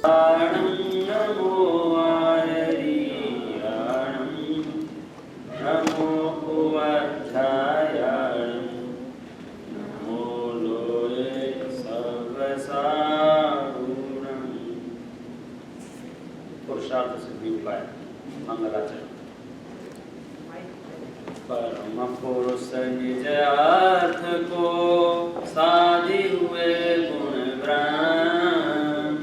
नमो आयर्याणं नमो उवध्यायाणं नमो लोये सर्वसागुणं। पुरुषार्थ सिद्धि उपाय मंगलाचरण। परम पुरुष निज अर्थ को साधि हुए गुण ब्रह्म,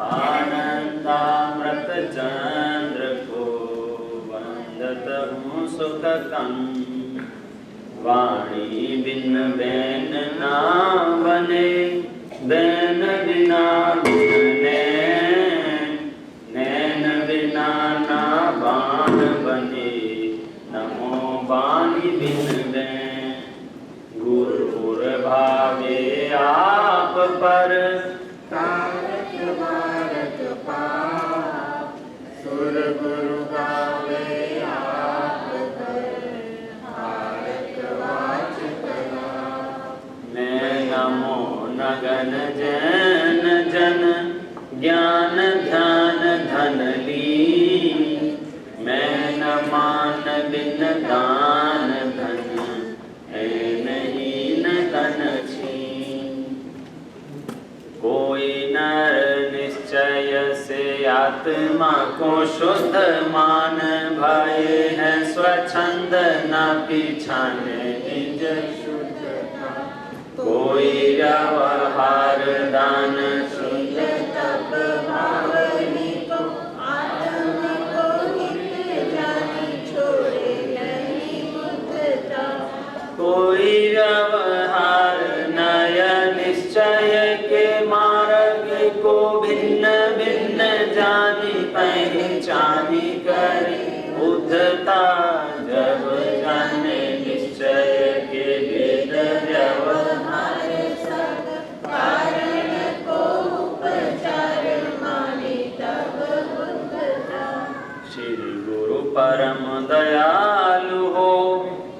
आनंदामृत चंद्र को वंदत हूँ सुख कम। वाणी बिन बैन ना बने, बैन बिना नैन, नैन बिना ना बाण बने। नमो बाणी बिन बैन, गुरुर भावे आप पर, तारक भारत पाप। सुर गुरु भावे आप पर, तारक वाच कला। मैं नमो नगन जैन जन, ज्ञान ध्यान धन ली। मैं न मान बिन दान धन, है नहीं न धन छीन। कोई नर निश्चय से आत्मा को शुद्ध मान, भय है स्वच्छंद न पीछाने निज शुद्धता। कोई व्यवहार दान शील तप भावनी को, आत्म को नित्य जानी, छोड़े नहीं बुद्धता। कोई व्यवहार नय निश्चय के मार्ग को, भिन्न भिन्न जानी पहचानी करी बुद्धता। जब जाने निश्चय के वेद व्यवहार, सब कारण को उपचार माने तब बुद्धता। श्री गुरु परम दयालु हो,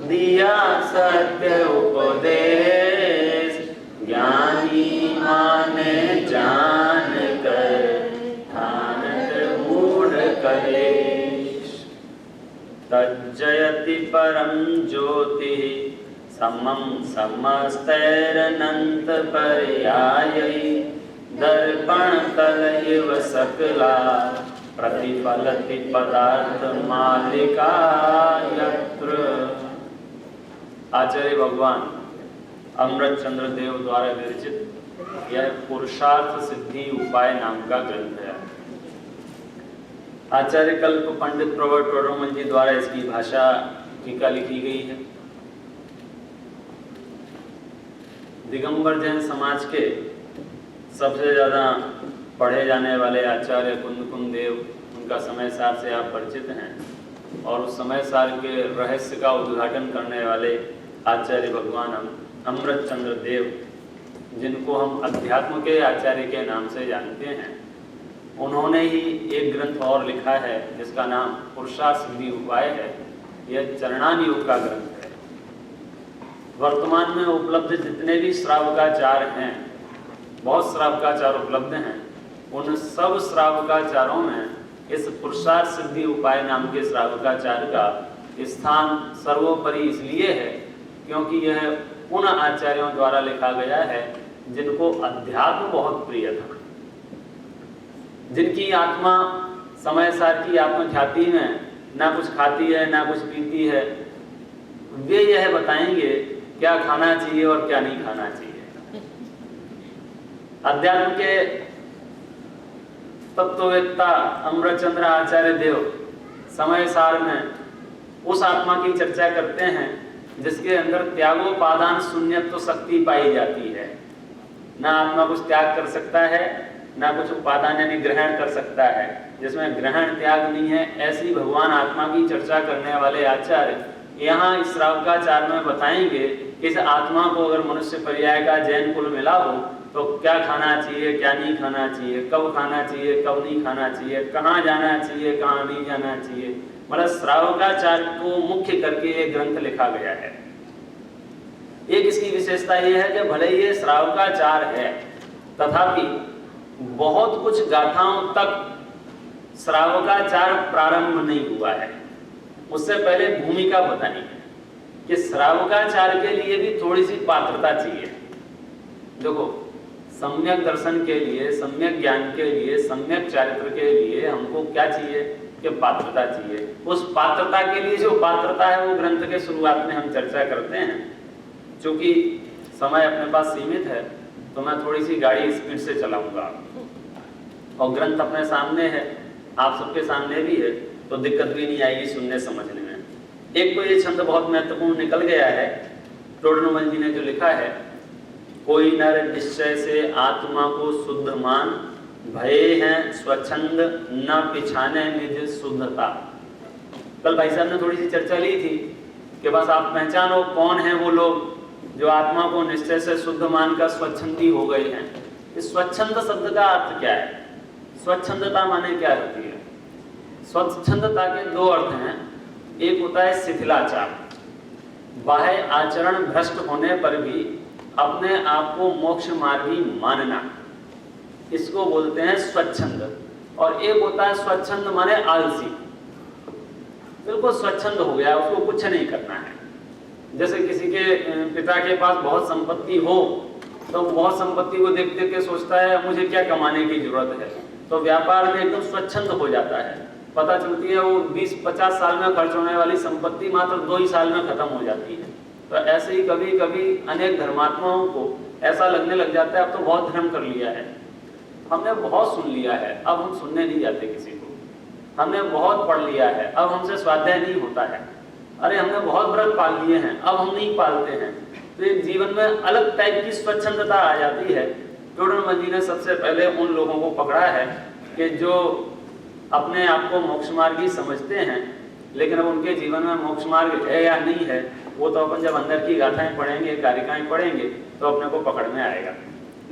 दिया सत्य उपदेश। ज्ञानी माने जान कर, ठानत मूढ़ कलेश। तज्जयति परम ज्योति, समम समस्तैरनंत पर्यायी। दर्पण तल इव सकला, प्रतिफलति पदार्थ मालिका यत्र। आचार्य भगवान अमृत चंद्र देव द्वारा विरचित यह पुरुषार्थ सिद्धि उपाय नाम का ग्रंथ है। आचार्य कल्प पंडित प्रवर टोडरमल जी द्वारा इसकी भाषा टीका लिखी गई है। दिगंबर जैन समाज के सबसे ज्यादा पढ़े जाने वाले आचार्य कुंद देव, उनका समय सार से आप परिचित हैं, और उस समय सार के रहस्य का उद्घाटन करने वाले आचार्य भगवान अमृत चंद्र देव, जिनको हम अध्यात्म के आचार्य के नाम से जानते हैं, उन्होंने ही एक ग्रंथ और लिखा है जिसका नाम पुरुषार्थ सिद्धि उपाय है। यह चरणान योग का ग्रंथ है। वर्तमान में उपलब्ध जितने भी श्रावकाचार हैं, बहुत श्रावकाचार उपलब्ध हैं, उन सब श्रावकाचारों में इस पुरुषार्थ सिद्धि उपाय नाम के श्रावकाचार का स्थान सर्वोपरि इसलिए है क्योंकि यह उन आचार्यों द्वारा लिखा गया है जिनको अध्यात्म बहुत प्रिय था, जिनकी आत्मा समय सार की आत्मख्याति में ना कुछ खाती है ना कुछ पीती है। वे यह बताएंगे क्या खाना चाहिए और क्या नहीं खाना चाहिए। अध्यात्म के तत्ववेत्ता अमृतचंद्र आचार्य देव समय सार में उस आत्मा की चर्चा करते हैं जिसके अंदर त्यागोपादान शून्यत्व शक्ति पाई जाती है। ना आत्मा कुछ त्याग कर सकता है, ना कुछ उपादान यानी ग्रहण कर सकता है, जिसमें ग्रहण त्याग नहीं है। ऐसी भगवान आत्मा की चर्चा करने वाले आचार्य यहाँ इस श्रावकाचार में बताएंगे कि इस आत्मा को अगर मनुष्य पर्याय का जैन कुल मिला हो तो क्या खाना चाहिए, क्या नहीं खाना चाहिए, कब खाना चाहिए, कब नहीं खाना चाहिए, कहाँ जाना चाहिए, कहाँ नहीं जाना चाहिए। मतलब श्रावकाचार को मुख्य करके ये ग्रंथ लिखा गया है। एक इसकी विशेषता यह है कि भले ये श्रावकाचार है तथापि बहुत कुछ गाथाओं तक श्रावकाचार प्रारंभ नहीं हुआ है। उससे पहले भूमिका बतानी है कि श्रावकाचार के लिए भी थोड़ी सी पात्रता चाहिए। देखो, सम्यक दर्शन के लिए, सम्यक ज्ञान के लिए, सम्यक चारित्र के लिए हमको क्या चाहिए कि पात्रता चाहिए। उस पात्रता के लिए जो पात्रता है वो ग्रंथ के शुरुआत में हम चर्चा करते हैं। क्योंकि समय अपने पास सीमित है तो मैं थोड़ी सी गाड़ी स्पीड से चलाऊंगा और ग्रंथ अपने सामने है, आप सबके सामने भी है, तो दिक्कत भी नहीं आएगी सुनने समझने में। एक तो ये छंद बहुत महत्वपूर्ण निकल गया है, टोडरमल जी ने जो लिखा है, कोई नर निश्चय से आत्मा को शुद्ध मान, भये हैं स्वच्छंद न पिछाने निज शुद्धता। कल भाई साहब ने थोड़ी सी चर्चा ली थी कि बस आप पहचानो कौन है वो लोग जो आत्मा को निश्चय से शुद्ध मानकर स्वच्छंदी हो गए हैं। इस स्वच्छंद शब्द का अर्थ क्या है? स्वच्छंदता माने क्या होती है? स्वच्छंदता के दो अर्थ हैं। एक होता है शिथिलाचार, बाह्य आचरण भ्रष्ट होने पर भी अपने आप को मोक्ष मार्गी मानना, इसको बोलते हैं स्वच्छंद। और एक होता है स्वच्छंद माने आलसी, बिल्कुल स्वच्छंद हो गया, उसको कुछ नहीं करना है। जैसे किसी के पिता के पास बहुत संपत्ति हो तो बहुत संपत्ति को देख देख के सोचता है मुझे क्या कमाने की जरूरत है, तो व्यापार में एकदम स्वच्छंद हो जाता है। पता चलती है वो 20-50 साल में खर्च होने वाली संपत्ति मात्र 2 ही साल में खत्म हो जाती है। तो ऐसे ही कभी कभी अनेक धर्मात्माओं को ऐसा लगने लग जाता है अब तो बहुत धर्म कर लिया है, हमने बहुत सुन लिया है, अब हम सुनने नहीं जाते किसी को, हमने बहुत पढ़ लिया है, अब हमसे स्वाध्याय नहीं होता है, अरे हमने बहुत व्रत पाल लिए हैं, अब हम नहीं पालते हैं। तो एक जीवन में अलग टाइप की स्वच्छंदता आ जाती है। टोडरमल जी ने सबसे पहले उन लोगों को पकड़ा है कि जो अपने आप को मोक्ष मार्गी समझते हैं, लेकिन अब उनके जीवन में मोक्ष मार्ग है या नहीं है वो तो अपन जब अंदर की गाथाएं पढ़ेंगे, कारिकाएं पढ़ेंगे तो अपने को पकड़ में आएगा।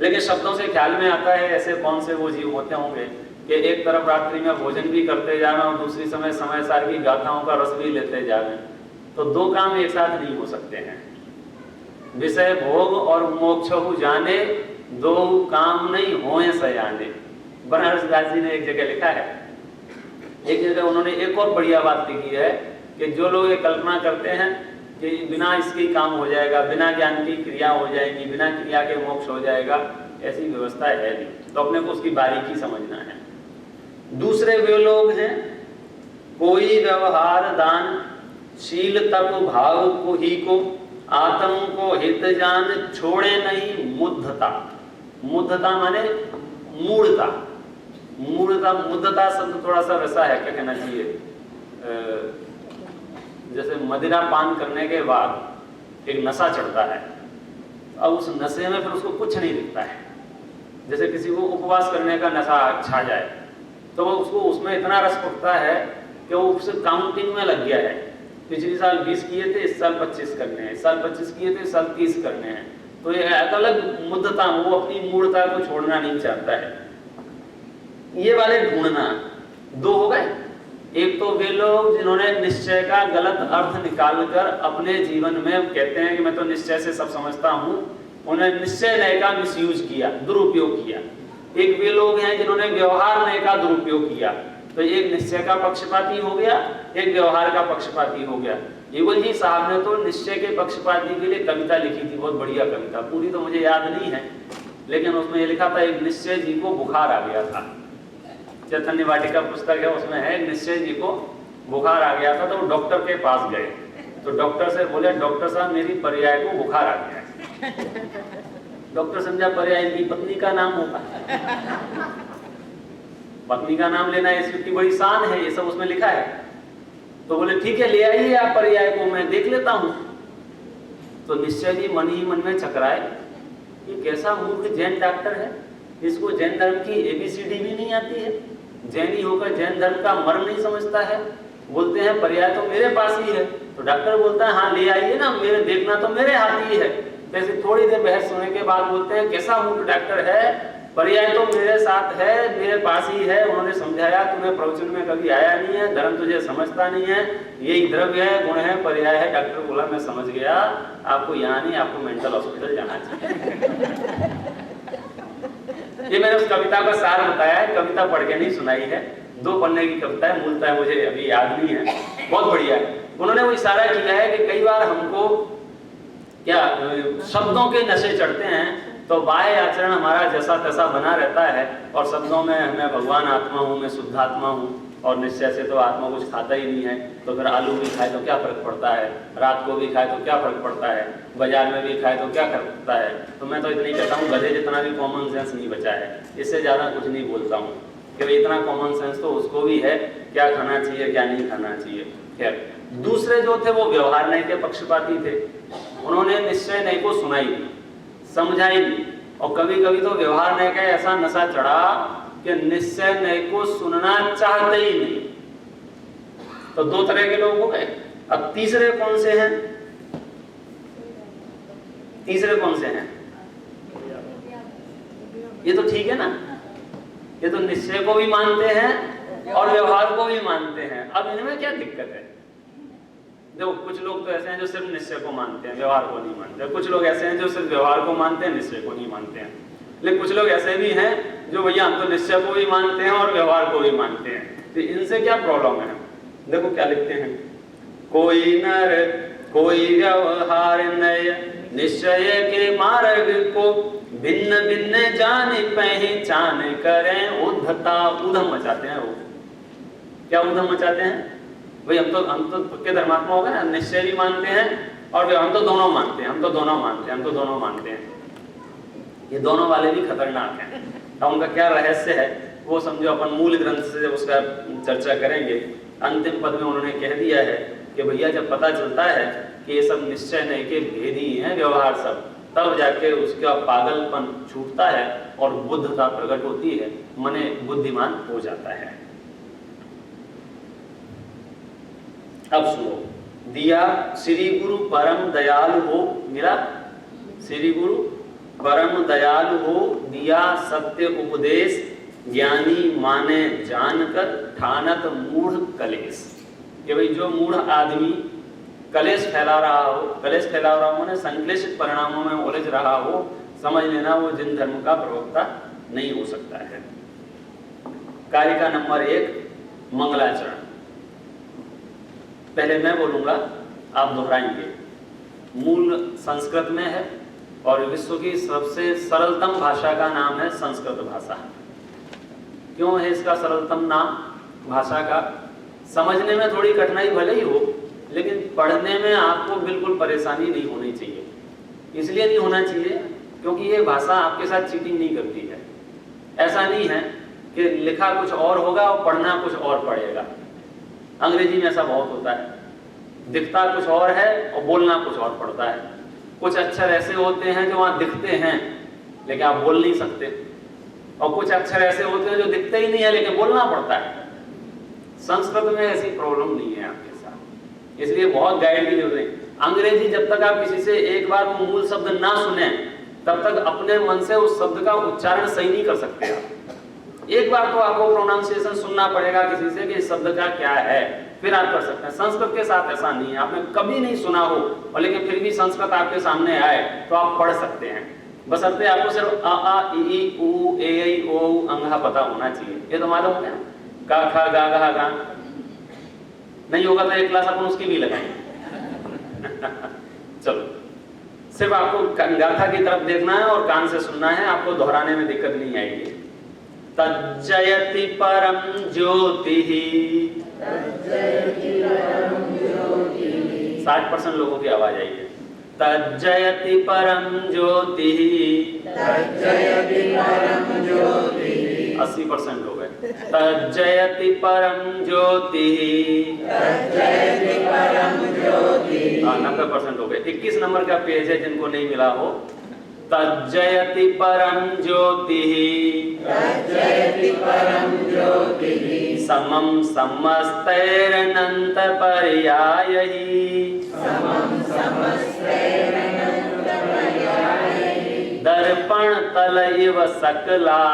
लेकिन शब्दों से ख्याल में आता है ऐसे कौन से वो जीव होते होंगे कि एक तरफ रात्रि में भोजन भी करते जा रहे हैं और दूसरी समय समय सार की गाथाओं का रस भी लेते जा रहे हैं। तो दो काम एक साथ नहीं हो सकते हैं। विषय भोग और मोक्ष जाने, दो काम नहीं होए सयाने। बनारस दास जी ने एक जगह लिखा है, एक जगह उन्होंने एक और बढ़िया बात लिखी है कि जो लोग ये कल्पना करते हैं कि बिना इसके काम हो जाएगा, बिना ज्ञान की क्रिया हो जाएगी, बिना क्रिया के मोक्ष हो जाएगा, ऐसी व्यवस्था है नहीं। तो अपने को उसकी बारीकी समझना है। दूसरे वे लोग हैं, कोई व्यवहार दान शील तप भाव को ही को, आत्म को हित जान छोड़े नहीं मुद्धता। मुद्धता माने मूढ़ता। मूढ़ता, मुद्धता शब्द थोड़ा सा वैसा है, क्या कहना चाहिए, जैसे मदिरा पान करने के बाद एक नशा चढ़ता है, अब उस नशे में फिर उसको कुछ नहीं दिखता है। जैसे किसी को उपवास करने का नशा छा जाए तो वो उसको उसमें इतना रस पकता है कि वो उससे काउंटिंग में लग गया है। पिछले साल 20 किए थे, इस साल 25 करने हैं, इस साल 25 किए थे, इस साल 30 करने हैं। तो ये एक अलग मुद्दता, वो अपनी मूढ़ता को छोड़ना नहीं चाहता है। ये वाले ढूंढना दो हो गए। एक तो वे लोग जिन्होंने निश्चय का गलत अर्थ निकालकर अपने जीवन में कहते हैं कि मैं तो निश्चय से सब समझता हूं, उन्होंने निश्चय नय का मिसयूज किया, दुरुपयोग किया। एक वे लोग हैं जिन्होंने व्यवहार नय का दुरुपयोग किया। तो एक निश्चय का पक्षपाती हो गया, एक व्यवहार का पक्षपाती हो गया। युगल जी साहब ने तो निश्चय के पक्षपाती के लिए कविता लिखी थी, बहुत बढ़िया कविता, पूरी तो मुझे याद नहीं है, लेकिन उसमें ये लिखा था एक निश्चय जी को बुखार आ गया था। चैतन्य वाटिका पुस्तक है, उसमें है निश्चय जी को बुखार आ गया था तो वो डॉक्टर के पास गए। तो डॉक्टर से बोले, डॉक्टर साहब मेरी पर्याय को बुखार आ गया है। डॉक्टर समझा पर्याय इनकी पत्नी का नाम होगा, पत्नी का नाम लेना इसकी बड़ी शान है, ये सब उसमें लिखा है। तो बोले ठीक है ले आइए आप पर्याय को, मैं देख लेता हूं। तो निश्चय जी मन ही मन में चकराए, ये कैसा मूर्ख जैन डॉक्टर है, इसको जैन धर्म की ABCD भी नहीं आती है, जैनी होकर जैन धर्म का मर्म नहीं समझता है। बोलते हैं पर्याय तो मेरे पास ही है। तो डॉक्टर बोलता है हाँ ले आइए ना, मेरे देखना तो मेरे हाथ ही है। जैसे थोड़ी देर बहस होने के बाद बोलते हैं कैसा मूर्ख डॉक्टर है, पर्याय तो मेरे साथ है, मेरे पास ही है। उन्होंने समझाया तुम्हें प्रवचन में कभी आया नहीं है, धर्म तुझे समझता नहीं है, यही द्रव्य है, गुण है, पर्याय है। डॉक्टर बोला मैं समझ गया, आपको यहाँ नहीं आपको मेंटल हॉस्पिटल जाना चाहिए। ये मैंने उस कविता का सार बताया है, कविता पढ़ के नहीं सुनाई है, 2 पन्ने की कविता है, मूलतः मुझे अभी याद नहीं है, बहुत बढ़िया है। उन्होंने वो इशारा किया है कि कई बार हमको क्या शब्दों के नशे चढ़ते हैं, तो बाह्य आचरण हमारा जैसा तैसा बना रहता है, और शब्दों में मैं भगवान आत्मा हूँ, मैं शुद्ध आत्मा हूँ, और निश्चय से तो आत्मा कुछ खाता ही नहीं है, तो फिर आलू भी खाए तो क्या फर्क पड़ता है, रात को भी खाए तो क्या फर्क पड़ता है, बाजार में भी खाए तो क्या फर्क पड़ता है। तो मैं तो इतनी कहता हूँ, गधे जितना भी कॉमन सेंस नहीं बचा है, इससे ज़्यादा कुछ नहीं बोलता हूँ कि भाई इतना कॉमन सेंस तो उसको भी है, क्या खाना चाहिए क्या नहीं खाना चाहिए। खैर, दूसरे जो थे वो व्यवहार न्याय के पक्षपाती थे, उन्होंने निश्चय न्याय को सुनाई नहीं, समझाई नहीं, और कभी कभी तो व्यवहार न्याय का ऐसा नशा चढ़ा कि निश्चय न्याय को सुनना चाहते ही नहीं। तो 2 तरह के लोग हो गए। अब तीसरे कौन से हैं? तीसरे कौन से हैं? ये तो ठीक है ना, ये तो निश्चय को भी मानते हैं और व्यवहार को भी मानते हैं। अब इनमें क्या दिक्कत है? देखो, कुछ लोग तो ऐसे हैं जो सिर्फ निश्चय को मानते हैं, व्यवहार को नहीं मानते। कुछ लोग ऐसे हैं जो सिर्फ व्यवहार को मानते हैं, निश्चय को नहीं मानते हैं। लेकिन कुछ लोग ऐसे भी हैं जो भैया हम तो निश्चय को भी मानते हैं और व्यवहार को भी मानते हैं। तो इनसे क्या प्रॉब्लम है? देखो क्या लिखते हैं, कोई नर कोई व्यवहार नय निश्चय के मार्ग को भिन्न भिन्न जान पहचान करें उद्धता। उधम मचाते हैं वो। क्या उधम मचाते हैं भाई? हम तो पक्के धर्मात्मा हो गए ना, निश्चय भी मानते हैं और हम तो दोनों मानते हैं, हम तो दोनों मानते हैं। ये दोनों वाले भी खतरनाक हैं। अब उनका क्या रहस्य है वो समझो अपन मूल ग्रंथ से जब उसका चर्चा करेंगे। अंतिम पद में उन्होंने कह दिया है कि भैया जब पता चलता है कि ये सब निश्चय नहीं के भेद ही हैं व्यवहार सब, तब जाके उसका पागलपन छूटता है और बुद्धता प्रकट होती है, मने बुद्धिमान हो जाता है। अब सुनो, दिया श्री गुरु परम दयालु हो, मिला श्री गुरु परम दयालु हो, दिया सत्य उपदेश, ज्ञानी माने जानकर ठानत मूढ़ कलेश। कि भाई जो मूढ़ आदमी कलेश फैला रहा हो माने संक्लेशित परिणामों में उलझ रहा हो, समझ लेना वो जिन धर्म का प्रवक्ता नहीं हो सकता है। कारिका नंबर 1, मंगलाचरण। पहले मैं बोलूंगा, आप दोहराएंगे। मूल संस्कृत में है और विश्व की सबसे सरलतम भाषा का नाम है संस्कृत भाषा। क्यों है इसका सरलतम नाम भाषा का? समझने में थोड़ी कठिनाई भले ही हो, लेकिन पढ़ने में आपको बिल्कुल परेशानी नहीं होनी चाहिए। इसलिए नहीं होना चाहिए क्योंकि ये भाषा आपके साथ चीटिंग नहीं करती है। ऐसा नहीं है कि लिखा कुछ और होगा और पढ़ना कुछ और पड़ेगा। अंग्रेजी में ऐसा बहुत होता है, दिखता कुछ और है और बोलना कुछ और पड़ता है। कुछ अक्षर ऐसे होते हैं जो वहाँ दिखते हैं लेकिन आप बोल नहीं सकते, और कुछ अक्षर ऐसे होते हैं जो दिखते ही नहीं है लेकिन बोलना पड़ता है। संस्कृत में ऐसी प्रॉब्लम नहीं है आपके साथ, इसलिए बहुत गाइड की जरूरत है। अंग्रेजी जब तक आप किसी से एक बार वो मूल शब्द ना सुने तब तक अपने मन से उस शब्द का उच्चारण सही नहीं कर सकते आप। एक बार तो आपको प्रोनाउंसिएशन सुनना पड़ेगा किसी से कि इस शब्द का क्या है, फिर आप कर सकते हैं। संस्कृत के साथ ऐसा नहीं है, आपने कभी नहीं सुना हो और लेकिन फिर भी संस्कृत आपके सामने आए तो आप पढ़ सकते हैं, बशर्ते आपको सिर्फ आ आ ई उ ए ऐ ओ अंगा पता होना चाहिए। ये तो मालूम हो गया, का खा गा गा गा। नहीं होगा तो एक क्लास अपन उसकी भी लगाएंगे। चलो, सिर्फ आपको गाथा की तरफ देखना है और कान से सुनना है, आपको दोहराने में दिक्कत नहीं आएगी। तज्जयति परम ज्योति, 60% लोगों की आवाज आई है। तज्जयति परम ज्योति, 80% हो गए। तज्जयति परम ज्योति, 90% हो गए। 21 नंबर का पेज है जिनको नहीं मिला हो। तज्जयति परम ज्योति, समम समस्तैरनंत पर्यायैः, दर्पण तल इव सकला,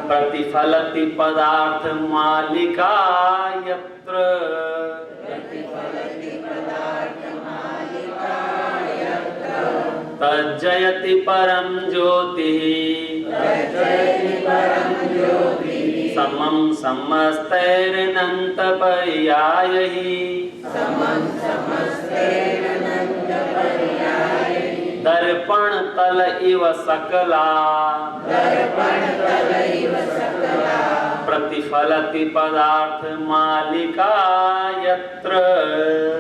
प्रतिफलति पदार्थ मालिका यत्र, तज्जयति परम ज्योतिः तज्जयति परम ज्योतिः समं समस्तैरनन्तपर्यायैः समं समस्तैरनन्तपर्यायैः दर्पण तल इव सकला दर्पणतल इव सकला प्रतिफलति पदार्थ मालिका यत्र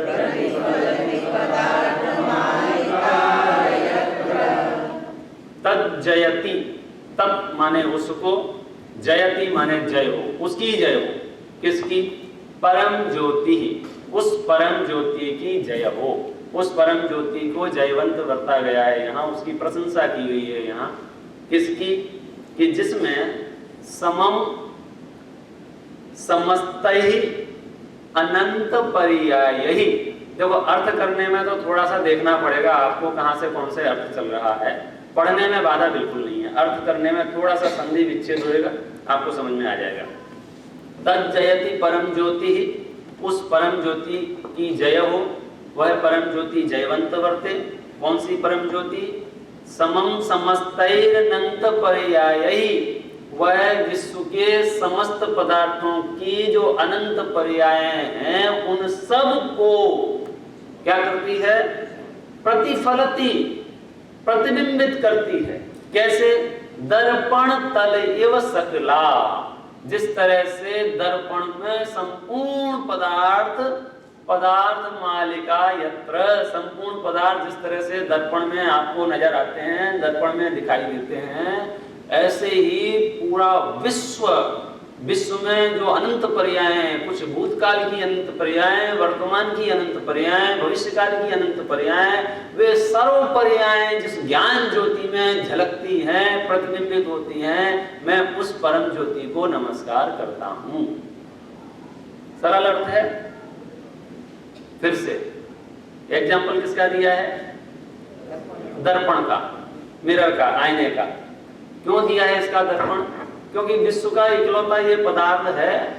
प्रतिफलति पदार्थमालिका यत्र तज्जयति। तत् माने उसको, जयति माने जय हो, उसकी जय हो। किसकी? परम ज्योति, उस परम ज्योति की जय हो। उस परम ज्योति को जयवंत बरता गया है यहाँ, उसकी प्रशंसा की गई है यहाँ। किसकी? कि जिसमें समम समस्तैः अनंत पर्यायैः। देखो अर्थ करने में तो थोड़ा सा देखना पड़ेगा आपको, कहां से कौन से अर्थ चल रहा है। पढ़ने में बाधा बिल्कुल नहीं है, अर्थ करने में थोड़ा सा संधि विच्छेद होएगा, आपको समझ में आ जाएगा। तज्जयति परम ज्योति, उस परम ज्योति की जय हो, वह परम ज्योति जयवंत वर्ते। कौन सी परम ज्योति? समम समस्तैरनंत पर्यायैः, वह विश्व के समस्त पदार्थों की जो अनंत पर्याय हैं उन सब को क्या करती है? प्रतिफलती, प्रतिबिंबित करती है। कैसे? दर्पण तल एव सकला, जिस तरह से दर्पण में संपूर्ण पदार्थ मालिका यत्र, संपूर्ण पदार्थ जिस तरह से दर्पण में आपको नजर आते हैं, दर्पण में दिखाई देते हैं, ऐसे ही पूरा विश्व में जो अनंत पर्याय हैं, कुछ भूतकाल की अनंत पर्याय, वर्तमान की अनंत पर्याय, भविष्यकाल की अनंत पर्याय, वे सर्व पर्याय जिस ज्ञान ज्योति में झलकती हैं, प्रतिबिंबित होती हैं, मैं उस परम ज्योति को नमस्कार करता हूं। सरल अर्थ है। फिर से एग्जाम्पल किसका दिया है? दर्पण का, मिरर का, आईने का। क्यों दिया है इसका दर्पण? क्योंकि विश्व का इकलौता ये पदार्थ है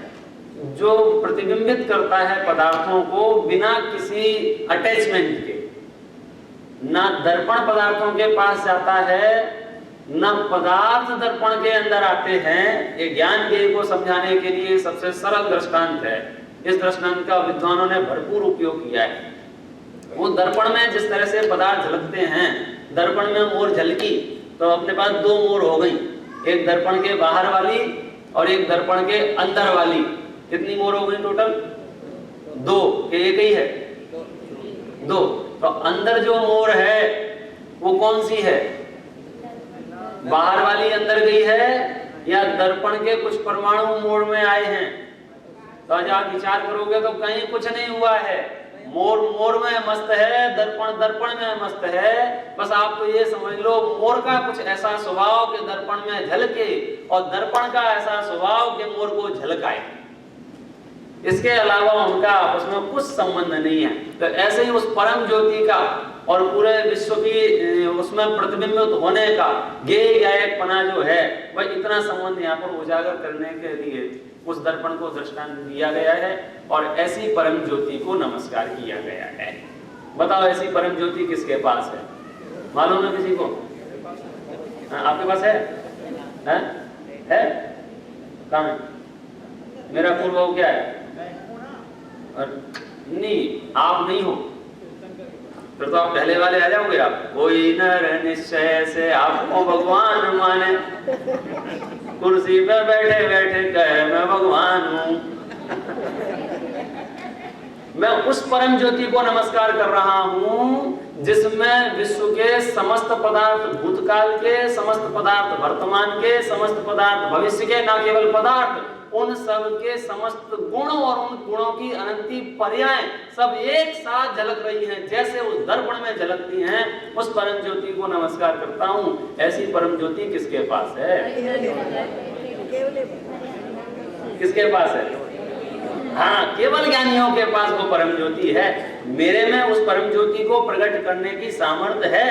जो प्रतिबिंबित करता है पदार्थों को बिना किसी अटैचमेंट के। ना दर्पण पदार्थों के पास जाता है, ना पदार्थ दर्पण के अंदर आते हैं। ये ज्ञान ज्ञेय को समझाने के लिए सबसे सरल दृष्टांत है। इस दृष्टांत का विद्वानों ने भरपूर उपयोग किया है। वो दर्पण में जिस तरह से पदार्थ झलकते हैं, दर्पण में मोर झलकी तो अपने पास दो मोर हो गई, एक दर्पण के बाहर वाली और एक दर्पण के अंदर वाली। कितनी मोर हो गई टोटल? दो। एक ही है? दो। तो अंदर जो मोर है वो कौन सी है? बाहर वाली अंदर गई है या दर्पण के कुछ परमाणु मोर में आए हैं? तो आज आप विचार करोगे तो कहीं कुछ नहीं हुआ है। मोर में मस्त है, दर्पण में मस्त है। बस आप तो ये समझ लो, मोर का कुछ ऐसा स्वभाव कि दर्पण में झलके और दर्पण का ऐसा स्वभाव कि मोर को झलकाए। इसके अलावा उनका आपस में कुछ संबंध नहीं है। तो ऐसे ही उस परम ज्योति का और पूरे विश्व की उसमें प्रतिबिंबित होने का ज्ञेय पना जो है, वह इतना संबंध यहाँ पर उजागर करने के लिए उस दर्पण को दृष्टांत दिया गया है और ऐसी परम ज्योति को नमस्कार किया गया है। बताओ ऐसी परम ज्योति किसके पास है? मालूम है किसी को? आपके पास है? है? कहाँ है? मेरा पूर्व क्या है? नहीं, आप नहीं हो। फिर तो आप पहले वाले आ जाओगे। आप कोई नर निश्चय से आपको भगवान माने, कुर्सी पे बैठे बैठे कहे मैं भगवान हूं। मैं उस परम ज्योति को नमस्कार कर रहा हूं जिसमें विश्व के समस्त पदार्थ, भूतकाल के समस्त पदार्थ, वर्तमान के समस्त पदार्थ, भविष्य के ना केवल पदार्थ, उन सब के समस्त गुण और उन गुणों की अनंती पर्याय सब एक साथ झलक रही हैं। जैसे उस दर्पण में झलकती हैं, उस परम ज्योति को नमस्कार करता हूं। ऐसी परम ज्योति किसके पास है? किसके पास है? हाँ, केवल ज्ञानियों के पास वो परम ज्योति है। मेरे में उस परम ज्योति को प्रकट करने की सामर्थ्य है,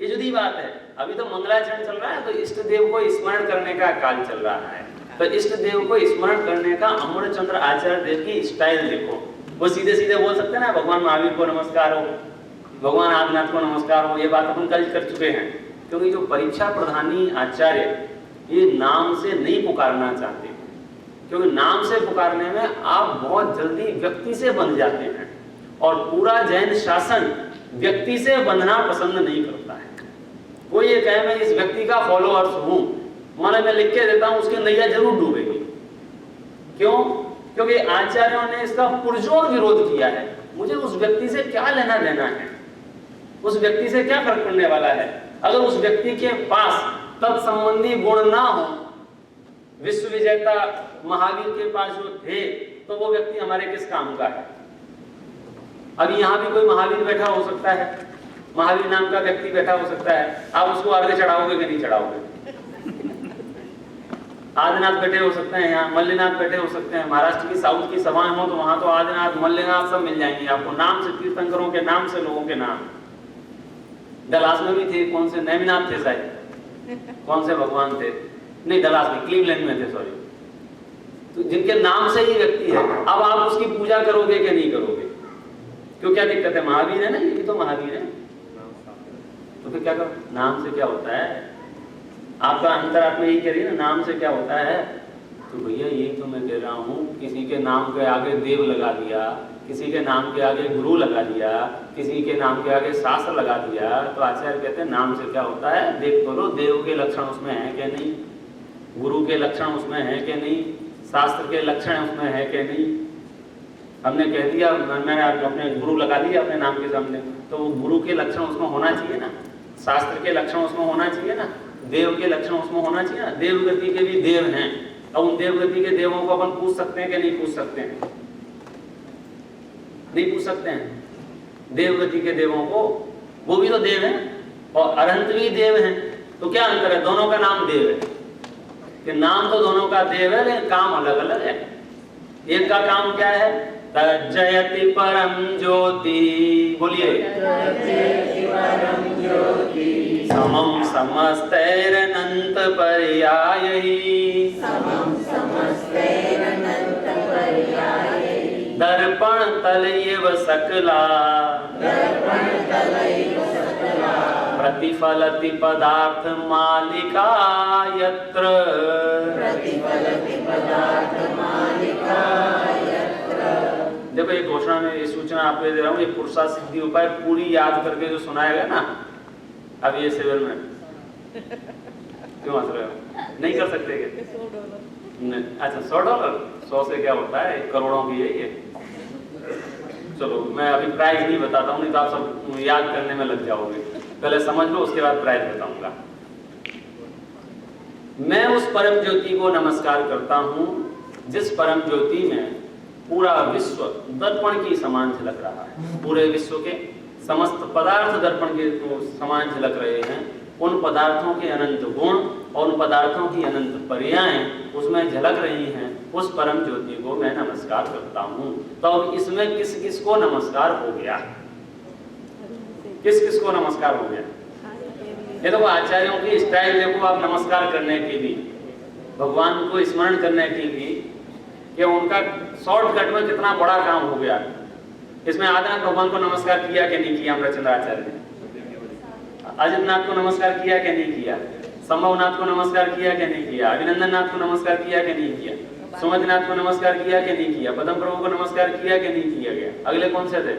ये जुदी बात है। अभी तो मंगलाचरण चल रहा है, तो इष्ट देव को स्मरण करने का काल चल रहा है। तो इष्ट देव को स्मरण करने का अमरचंद्र आचार्य देव की स्टाइल देखो। वो सीधे सीधे बोल सकते हैं ना, भगवान महावीर को नमस्कार हो, भगवान आदिनाथ को नमस्कार हो, ये बात अपन कल कर चुके हैं। क्योंकि जो परीक्षा प्रधानी आचार्य ये नाम से नहीं पुकारना चाहते, क्योंकि नाम से पुकारने में आप बहुत जल्दी व्यक्ति से बंध जाते हैं, और पूरा जैन शासन व्यक्ति से बंधना पसंद नहीं करता है। वो ये कहे मैं इस व्यक्ति का फॉलोअर्स हूं, माने मैं लिख के देता हूं, उसकी नैया जरूर डूबेगी। क्यों? क्योंकि आचार्यों ने इसका पुरजोर विरोध किया है। मुझे उस व्यक्ति से क्या लेना देना है, उस व्यक्ति से क्या फर्क पड़ने वाला है। अगर उस व्यक्ति के पास तत्संबंधी गुण ना हो, विश्व विजेता महावीर के पास जो थे, तो वो व्यक्ति हमारे किस काम का है। अभी यहाँ भी कोई महावीर बैठा हो सकता है, महावीर नाम का व्यक्ति बैठा हो सकता है, आप उसको अर्घ्य चढ़ाओगे कि नहीं चढ़ाओगे? आदिनाथ बैठे हो सकते हैं, यहाँ मल्लिनाथ बैठे हो सकते हैं। महाराष्ट्र की साउथ की सभाएं हो तो वहां तो आदिनाथ मल्लिनाथ सब मिल जाएंगे आपको, नाम से तीर्थंकरों के नाम से लोगों के नाम। डलास में भी थे, कौन से नैमिनाथ थे शायद, कौन से भगवान थे, नहीं डलास में, क्लीवलैंड में थे सॉरी। तो जिनके नाम से ही व्यक्ति है, अब आप उसकी पूजा करोगे कि नहीं करोगे? क्यों, क्या दिक्कत है? महावीर है ना, ये तो महावीर है, तो फिर क्या करो? नाम से क्या होता है? आपका अंतरात्मा यही कह रही है ना, नाम से क्या होता है? तो भैया यही तो मैं कह रहा हूँ, किसी के नाम के आगे देव लगा दिया, किसी के नाम के आगे गुरु लगा दिया, किसी के नाम के आगे शास्त्र लगा दिया, तो आचार्य कहते हैं नाम से क्या होता है? देख तो लो, देव के लक्षण उसमें है कि नहीं, गुरु के लक्षण उसमें है कि नहीं, शास्त्र के लक्षण उसमें है कि नहीं। हमने कह दिया, मैंने अपने गुरु लगा दिया अपने नाम के सामने, तो गुरु के लक्षण उसमें होना चाहिए ना, शास्त्र के लक्षण उसमें होना चाहिए ना, देव के लक्षण उसमें होना चाहिए ना। देव गति के भी देव हैं, और उन देव गति के देवों को अपन पूछ सकते हैं कि नहीं पूछ सकते हैं? नहीं पूछ सकते हैं। देव गति के देवों को, वो भी तो देव हैं, और अनंत भी देव हैं, तो क्या अंतर है? दोनों का नाम देव है, कि नाम तो दोनों का देव है, लेकिन काम अलग अलग है। एक का काम क्या है? तज्जयति परम ज्योति, बोलिए, समम समस्तैरनंत पर्यायैः, दर्पण तलैव सकला, प्रतिफलति पदार्थ मालिका यत्र, देखो ये घोषणा में, ये सूचना आपको दे रहा हूँ, ये पुरुषार्थ सिद्धि उपाय पूरी याद करके जो सुनाएगा ना, अब ये सिविल में क्यों हंस रहे हो? नहीं कर सकते क्या? अच्छा $100, 100 से क्या होता है, करोड़ों की है ये। चलो मैं अभी प्राइस नहीं बताता हूँ, नहीं तो आप सब याद करने में लग जाओगे, पहले समझ लो उसके बाद प्राइस बताऊंगा। मैं उस परम ज्योति को नमस्कार करता हूँ जिस परम ज्योति में पूरा विश्व दर्पण की समान झलक रहा है, पूरे विश्व के समस्त पदार्थ दर्पण के समान झलक रहे हैं। उन पदार्थों के अनंत गुण और उन पदार्थों की अनंत पर्यायें उसमें झलक रही हैं, उस परम ज्योति को मैं नमस्कार करता हूँ। तो अब इसमें किस किस को नमस्कार हो गया? किस किस को नमस्कार हो गया? ये देखो आचार्यों की स्टाइल देखो आप, नमस्कार करने के लिए, भगवान को स्मरण करने के लिए, कि उनका शॉर्टकट में कितना बड़ा काम हो गया। इसमें आदिनाथ भगवान को नमस्कार किया कि नहीं किया अमृतचंद्र आचार्य ने? अजितनाथ को नमस्कार किया कि नहीं किया? संभवनाथ को नमस्कार किया कि नहीं किया? अभिनंदन नाथ को नमस्कार किया कि नहीं किया? सुमतिनाथ को नमस्कार किया कि नहीं किया? पद्म प्रभु को नमस्कार किया कि नहीं किया गया? अगले कौन से थे?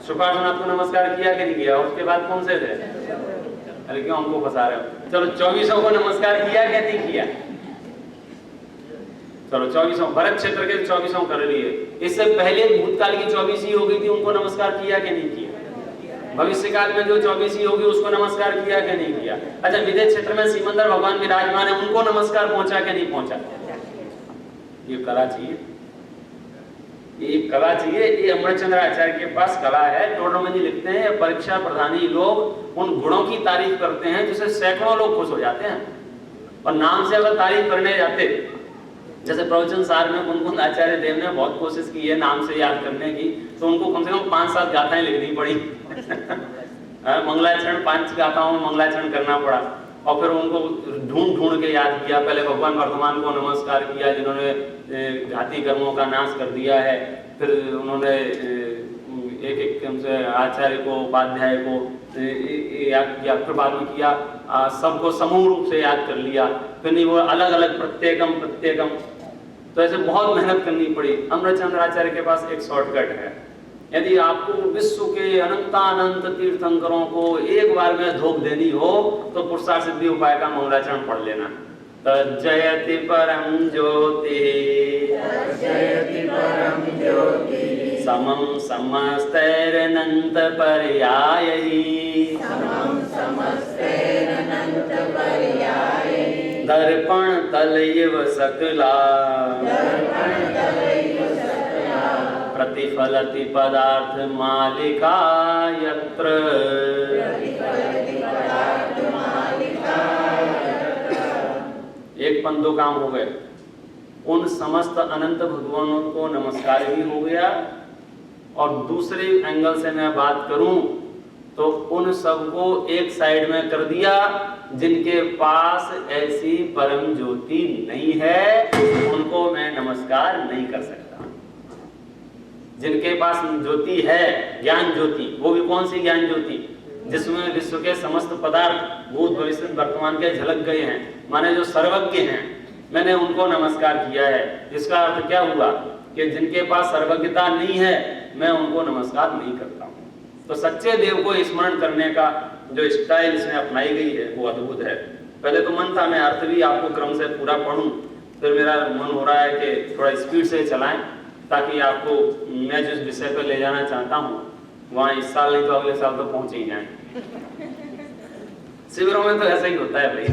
सुपार्श्वनाथ को नमस्कार किया कि नहीं किया? और उसके बाद कौन से थे? अरे क्यों हमको फंसा रहे हो? चलो 2400 को नमस्कार किया कि नहीं किया? चलो 2400 भरत क्षेत्र के 2400 कर लिए। इससे पहले भूतकाल की 24 हो गई थी, उनको नमस्कार किया कि नहीं किया? भविष्य काल में जो 24 होगी उसको नमस्कार किया कि नहीं किया? अच्छा विदेश क्षेत्र में सिमंदर भगवान विराजमान है, उनको नमस्कार पहुंचा कि नहीं पहुंचा? ये कला चाहिए, ये कला चाहिए। ये अमृतचंद्र आचार्य के पास कला है। टोडरमल जी लिखते हैं परीक्षा प्रधानी लोग उन गुणों की तारीफ करते हैं जिससे सैकड़ों लोग खुश हो जाते हैं, और नाम से अगर तारीफ करने जाते, जैसे प्रवचन सार में कुंकुंद आचार्य देव ने बहुत कोशिश की है नाम से याद करने की, तो उनको कम से कम 5-7 गाथाएं लिखनी पड़ी मंगलाचरण 5 गाथाओं में मंगलाचरण करना पड़ा, और फिर उनको ढूंढ ढूंढ के याद किया। पहले भगवान वर्धमान को नमस्कार किया जिन्होंने घाती कर्मों का नाश कर दिया है, फिर उन्होंने एक से आचार्य को, उपाध्याय को या फिर बाद में किया, सबको समूह रूप से याद कर लिया, फिर नहीं वो अलग अलग प्रत्येकम, तो ऐसे बहुत मेहनत करनी पड़ी। अमरचंद्र आचार्य के पास एक शॉर्टकट है। यदि आपको विश्व के अनंतानंत तीर्थंकरों को एक बार में धोख देनी हो तो पुरुषार्थ सिद्धि उपाय का मंगलाचरण पढ़ लेना। तज्जयति परम ज्योति समं समस्तैरनंत पर्यायैः दर्पण तलैव सकला प्रतिफलति पदार्थ मालिका यत्र। एक पंथ दो काम हो गए। उन समस्त अनंत भगवानों को नमस्कार भी हो गया, और दूसरे एंगल से मैं बात करूं तो उन सबको एक साइड में कर दिया जिनके पास ऐसी परम ज्योति नहीं है, उनको मैं नमस्कार नहीं कर सकता। जिनके पास ज्योति है, ज्ञान ज्योति, वो भी कौन सी ज्ञान ज्योति? जिसमें विश्व के समस्त पदार्थ भूत भविष्य वर्तमान के झलक गए हैं, माने जो सर्वज्ञ हैं, मैंने उनको नमस्कार किया है। इसका अर्थ क्या हुआ कि जिनके पास सर्वज्ञता नहीं है मैं उनको नमस्कार नहीं करता हूँ। तो सच्चे देव को स्मरण करने का जो स्टाइल इसमें अपनाई गई है वो अद्भुत है। पहले तो मन था मैं अर्थ भी आपको क्रम से पूरा पढ़ूं, फिर मेरा मन हो रहा है कि थोड़ा स्पीड से चलाएं ताकि आपको मैं जिस विषय पर ले जाना चाहता हूँ वहाँ इस साल नहीं तो अगले साल तो पहुंच ही जाए। शिविरों में तो ऐसा ही होता है भाई।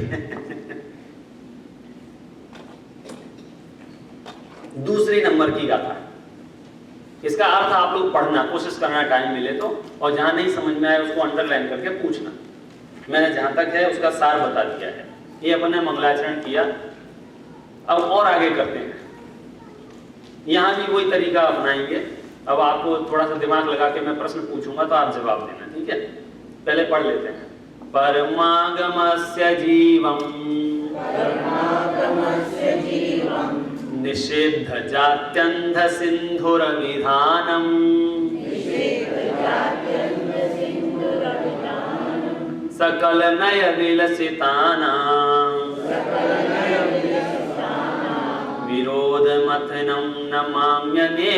दूसरी नंबर की गाथा, इसका अर्थ आप लोग पढ़ना कोशिश करना टाइम मिले तो, और जहां नहीं समझ में आए उसको अंडरलाइन करके पूछना। मैंने जहां तक है उसका सार बता दिया है। ये अपन ने मंगलाचरण किया, अब और आगे करते हैं। यहां भी वही तरीका अपनाएंगे। अब आपको थोड़ा सा दिमाग लगा के मैं प्रश्न पूछूंगा तो आप जवाब देना, ठीक है? पहले पढ़ लेते हैं। परमागमस्य जीवम निषेध जात्यंध सिंधुर विधानम सकल नय विलसितानां विरोध मथनं नमाम्यनेकान्तं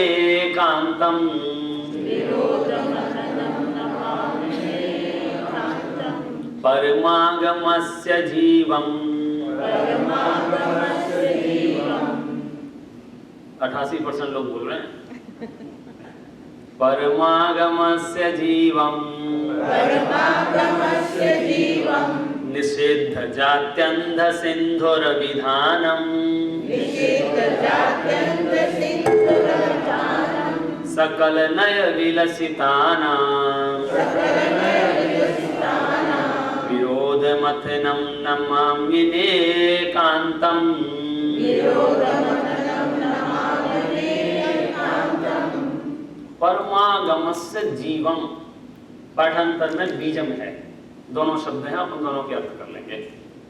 परमागमस्य जीवम् 88% लोग बोल रहे हैं। परमागमस्य जीवम् निषेध जात्यंध सिंधुर विधानम् सकल नय विलसितानां विरोध मथनं नमाम्यनेकान्तं परमागमस्य जीवम पाठांतर में बीजम है, दोनों शब्द हैं, अपन दोनों के अर्थ कर लेंगे।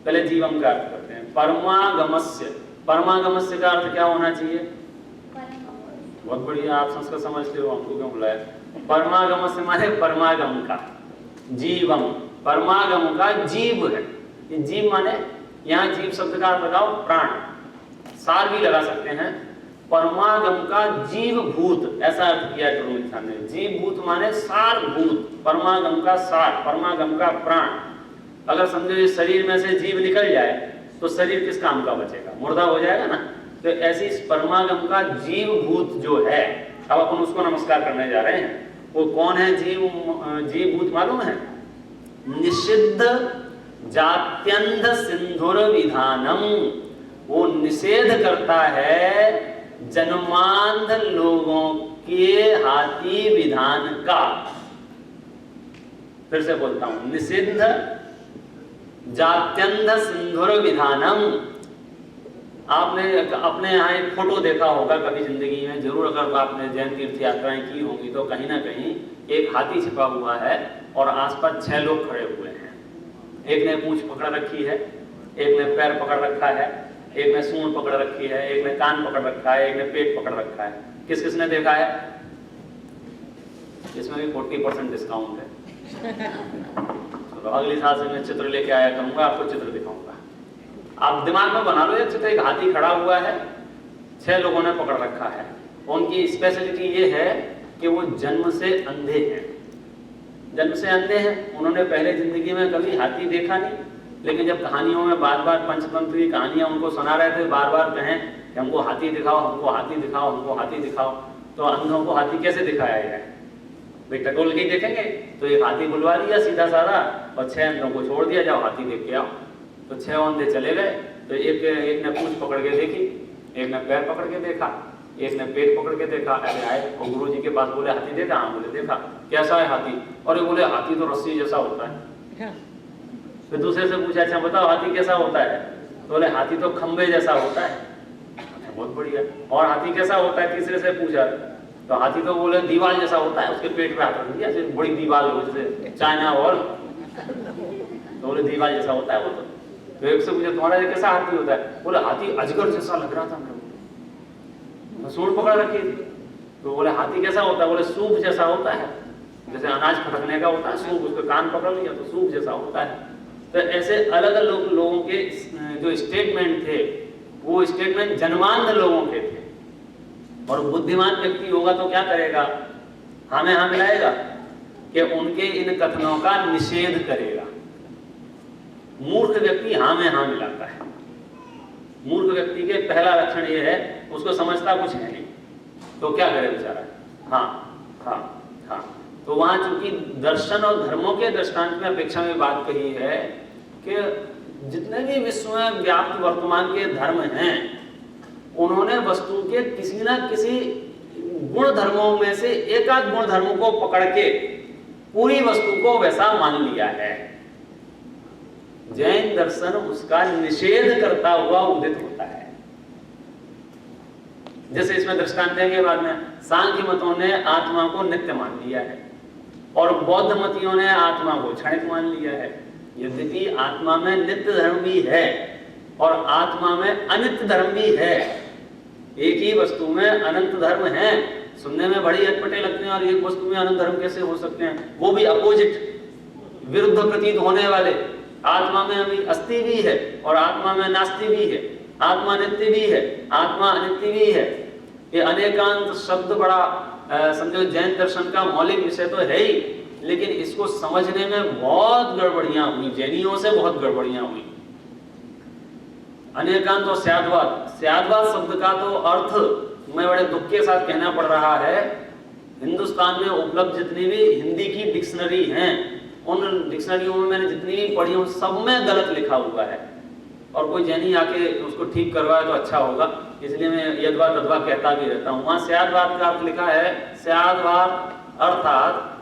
पहले जीवम का अर्थ करते हैं। परमागमस्य, परमागमस्य का अर्थ क्या होना चाहिए? बहुत बढ़िया, आप संस्कृत समझते हो, हमको क्यों बुलाया? परमागमस्य माने परमागम का, जीवम परमागम का जीव है। ये जीव माने यहाँ जीव शब्द का अर्थ लगाओ प्राण, सार भी लगा सकते हैं। परमागम का जीव भूत ऐसा अर्थ किया करो इंसान ने। जीव भूत माने सार भूत, परमागम का सार, परमागम का प्राण। अगर समझो इस शरीर में से जीव निकल जाए तो शरीर किस काम का बचेगा? मुर्दा हो जाएगा ना। तो ऐसी इस परमागम का जीव भूत जो है, अब अपन उसको नमस्कार करने जा रहे हैं। वो कौन है जीव भूत मालूम है? निषिद्ध जात्यंध सिंधुर विधानम, वो निषेध करता है जन्मांध लोगों के हाथी विधान का। फिर से बोलता हूं, निषिद्ध जात्यंध सिंधुर विधानम। आपने अपने यहाँ एक फोटो देखा होगा कभी जिंदगी में जरूर, अगर आपने जैन तीर्थ यात्राएं की होंगी तो कहीं ना कहीं एक हाथी छिपा हुआ है और आसपास 6 लोग खड़े हुए हैं। एक ने पूंछ पकड़ रखी है, एक ने पैर पकड़ रखा है, एक ने सूंड पकड़ रखी है, एक ने कान पकड़ रखा है, एक ने पेट पकड़ रखा है। किस किसने देखा है? इसमें भी 40% डिस्काउंट है। तो अगली साल से मैं चित्र लेके आया करूंगा, आपको चित्र दिखाऊंगा। आप दिमाग में बना लो ये चित्र, एक हाथी खड़ा हुआ है, 6 लोगों ने पकड़ रखा है। उनकी स्पेशलिटी ये है कि वो जन्म से अंधे हैं। जन्म से अंधे हैं, उन्होंने पहले जिंदगी में कभी हाथी देखा नहीं, लेकिन जब कहानियों में बार बार पंचतंत्र की कहानियां उनको सुना रहे थे, बार बार कहें कि हमको हाथी दिखाओ, हमको हाथी दिखाओ, हमको हाथी दिखाओ, तो अंधों को हाथी कैसे दिखाया जाए? भाई टटोल के देखेंगे तो एक हाथी बुलवा लिया सीधा साधा और 6 अंधों को छोड़ दिया, जाओ हाथी देख के आओ। तो 6 अंधे चले गए। तो एक ने पूंछ पकड़ के देखी, एक ने पैर पकड़ के देखा, एक ने पेट पकड़ के देखा। ऐसे आए और गुरु जी के पास, बोले हाथी देखा? हाँ। बोले देखा, कैसा है हाथी? और ये बोले हाथी तो रस्सी जैसा होता है। फिर दूसरे से पूछा, अच्छा बताओ हाथी कैसा होता है? तो बोले हाथी तो खंबे जैसा होता है। अच्छा बहुत बढ़िया। और हाथी कैसा होता है? तीसरे से पूछा तो हाथी तो बोले दीवार जैसा होता है। उसके पेट पे हाथ रख दिया, ऐसे बड़ी दीवार हो जैसे चाइना वॉल, तो बोले दीवार जैसा होता है वो तो एक से पूछा तुम्हारा कैसा हाथी होता है? बोले हाथी अजगर जैसा लग रहा था मेरे को, सूंड पकड़ रखी थी। तो बोले हाथी कैसा होता है? बोले सूप जैसा होता है, जैसे अनाज खटकने का होता है सूप, उसके कान पकड़ लिया तो सूप जैसा होता है। तो ऐसे अलग अलग लोगों के जो स्टेटमेंट थे, वो स्टेटमेंट जन्मांध लोगों के थे। और बुद्धिमान व्यक्ति होगा तो क्या करेगा? हमें हाँ मिलाएगा कि उनके इन कथनों का निषेध करेगा। मूर्ख व्यक्ति हाँ में हाँ मिलाता है। मूर्ख व्यक्ति के पहला लक्षण ये है, उसको समझता कुछ है नहीं, तो क्या करे बेचारा? हाँ हाँ हाँ। तो वहां चूंकि दर्शन और धर्मों के दृष्टांत में अपेक्षा में बात कही है कि जितने भी विश्व में व्याप्त वर्तमान के धर्म हैं, उन्होंने वस्तु के किसी ना किसी गुण धर्मों में से एकाध गुण धर्म को पकड़ के पूरी वस्तु को वैसा मान लिया है। जैन दर्शन उसका निषेध करता हुआ उदित होता है। जैसे इसमें दृष्टांत देंगे बाद में, सांख्य मतों ने आत्मा को नित्य मान लिया है और बौद्ध मतियों ने आत्मा को क्षणिक मान लिया है। यद्यपि आत्मा में नित्य धर्म भी है और आत्मा में अनित्य धर्म भी है। एक ही वस्तु में अनंत धर्म है। सुनने में बड़ी अटपटे लगते हैं, और एक वस्तु में अनंत धर्म कैसे हो सकते हैं? वो भी अपोजिट, विरुद्ध प्रतीत होने वाले। आत्मा में अभी अस्ति भी है और आत्मा में नास्ति भी है, आत्मा नित्य भी है, आत्मा अनित्य भी है। ये अनेकांत शब्द बड़ा समझो जैन दर्शन का मौलिक विषय तो है ही, लेकिन इसको समझने में बहुत गड़बड़ियां हुई, जैनियों से बहुत गड़बड़ियां हुई। अनेकांत और स्याद्वाद, स्याद्वाद शब्द का तो अर्थ मैं बड़े दुख के साथ कहना पड़ रहा है, हिंदुस्तान में उपलब्ध जितनी भी हिंदी की डिक्शनरी हैं, उन डिक्शनरियों में मैंने जितनी भी पढ़ी हूं, सब में गलत लिखा हुआ है। और कोई जैनी आके उसको ठीक करवाए तो अच्छा होगा, इसलिए मैं यद्वा तद्वा कहता भी रहता हूं। वहां स्याद्वाद का अर्थ लिखा है, स्याद्वाद अर्थात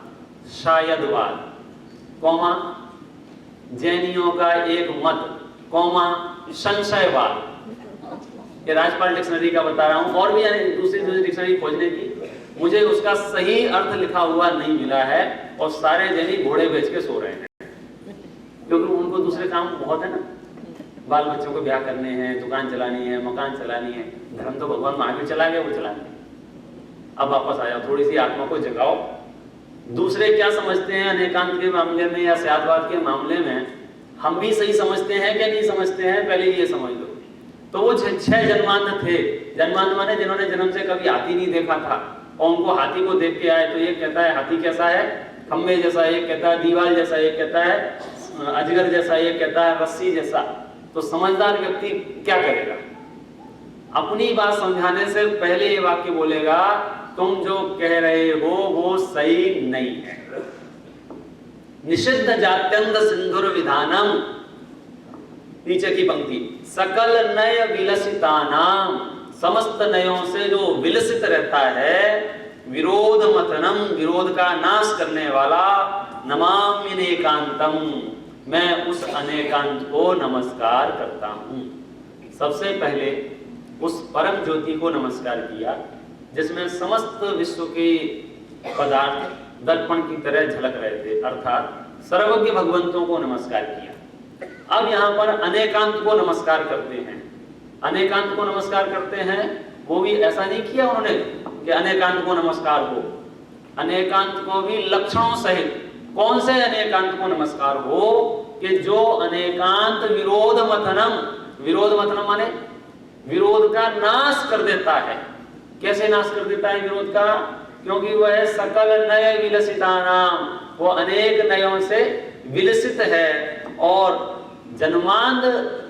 शायदवाद, कौमा जैनियों का एक मत, कौमा संशयवाद। ये राजपाल डिक्शनरी का बता रहा हूं, और भी दूसरी डिक्शनरी खोजने की, मुझे उसका सही अर्थ लिखा हुआ नहीं मिला है। और सारे जैनी घोड़े बेच के सो रहे हैं, क्योंकि उनको दूसरे काम बहुत है ना, बाल बच्चों को ब्याह करने हैं, दुकान चलानी है, मकान चलानी है। धर्म तो भगवान महावीर चला गए, वो चला गए। अब वापस आ जाओ, थोड़ी सी आत्मा को जगाओ। दूसरे क्या समझते हैं अनेकांत के मामले में या स्याद्वाद के मामले में, हम भी सही समझते हैं क्या नहीं समझते हैं, पहले ये समझ लो। तो वो 6 जन्मांध थे। जन्मांध माने जिन्होंने जन्म से कभी हाथी नहीं देखा था, और उनको हाथी को देख के आए। तो ये कहता है हाथी कैसा है? खंबे जैसा, एक कहता है दीवाल जैसा, एक कहता है अजगर जैसा, एक कहता है रस्सी जैसा। तो समझदार व्यक्ति क्या करेगा? अपनी बात समझाने से पहले ये वाक्य बोलेगा, तुम जो कह रहे हो वो सही नहीं है। निषिद्ध जात्यंत सिंधुर विधानम, नीचे की पंक्ति, सकल नय विलसितानाम, समस्त नयों से जो विलसित रहता है, विरोध मतनम, विरोध का नाश करने वाला, नमाम्यनेकांतम, मैं उस अनेकांत को नमस्कार करता हूं। सबसे पहले उस परम ज्योति को नमस्कार किया जिसमें समस्त विश्व के पदार्थ दर्पण की तरह झलक रहे थे, अर्थात सर्वज्ञ भगवंतों को नमस्कार किया। अब यहाँ पर अनेकांत को नमस्कार करते हैं। अनेकांत को नमस्कार करते हैं, वो भी ऐसा नहीं किया उन्होंने कि अनेकांत को नमस्कार हो, अनेकांत को भी लक्षणों सहित। कौन से अनेकांत को नमस्कार हो? कि जो अनेकांत विरोध मथनम, विरोध मथनम माने विरोध का नाश कर देता है। कैसे नाश कर देता है विरोध का? क्योंकि वह सकल नय विलसिता नाम, वो अनेक नयों से विलसित है और जन्मांध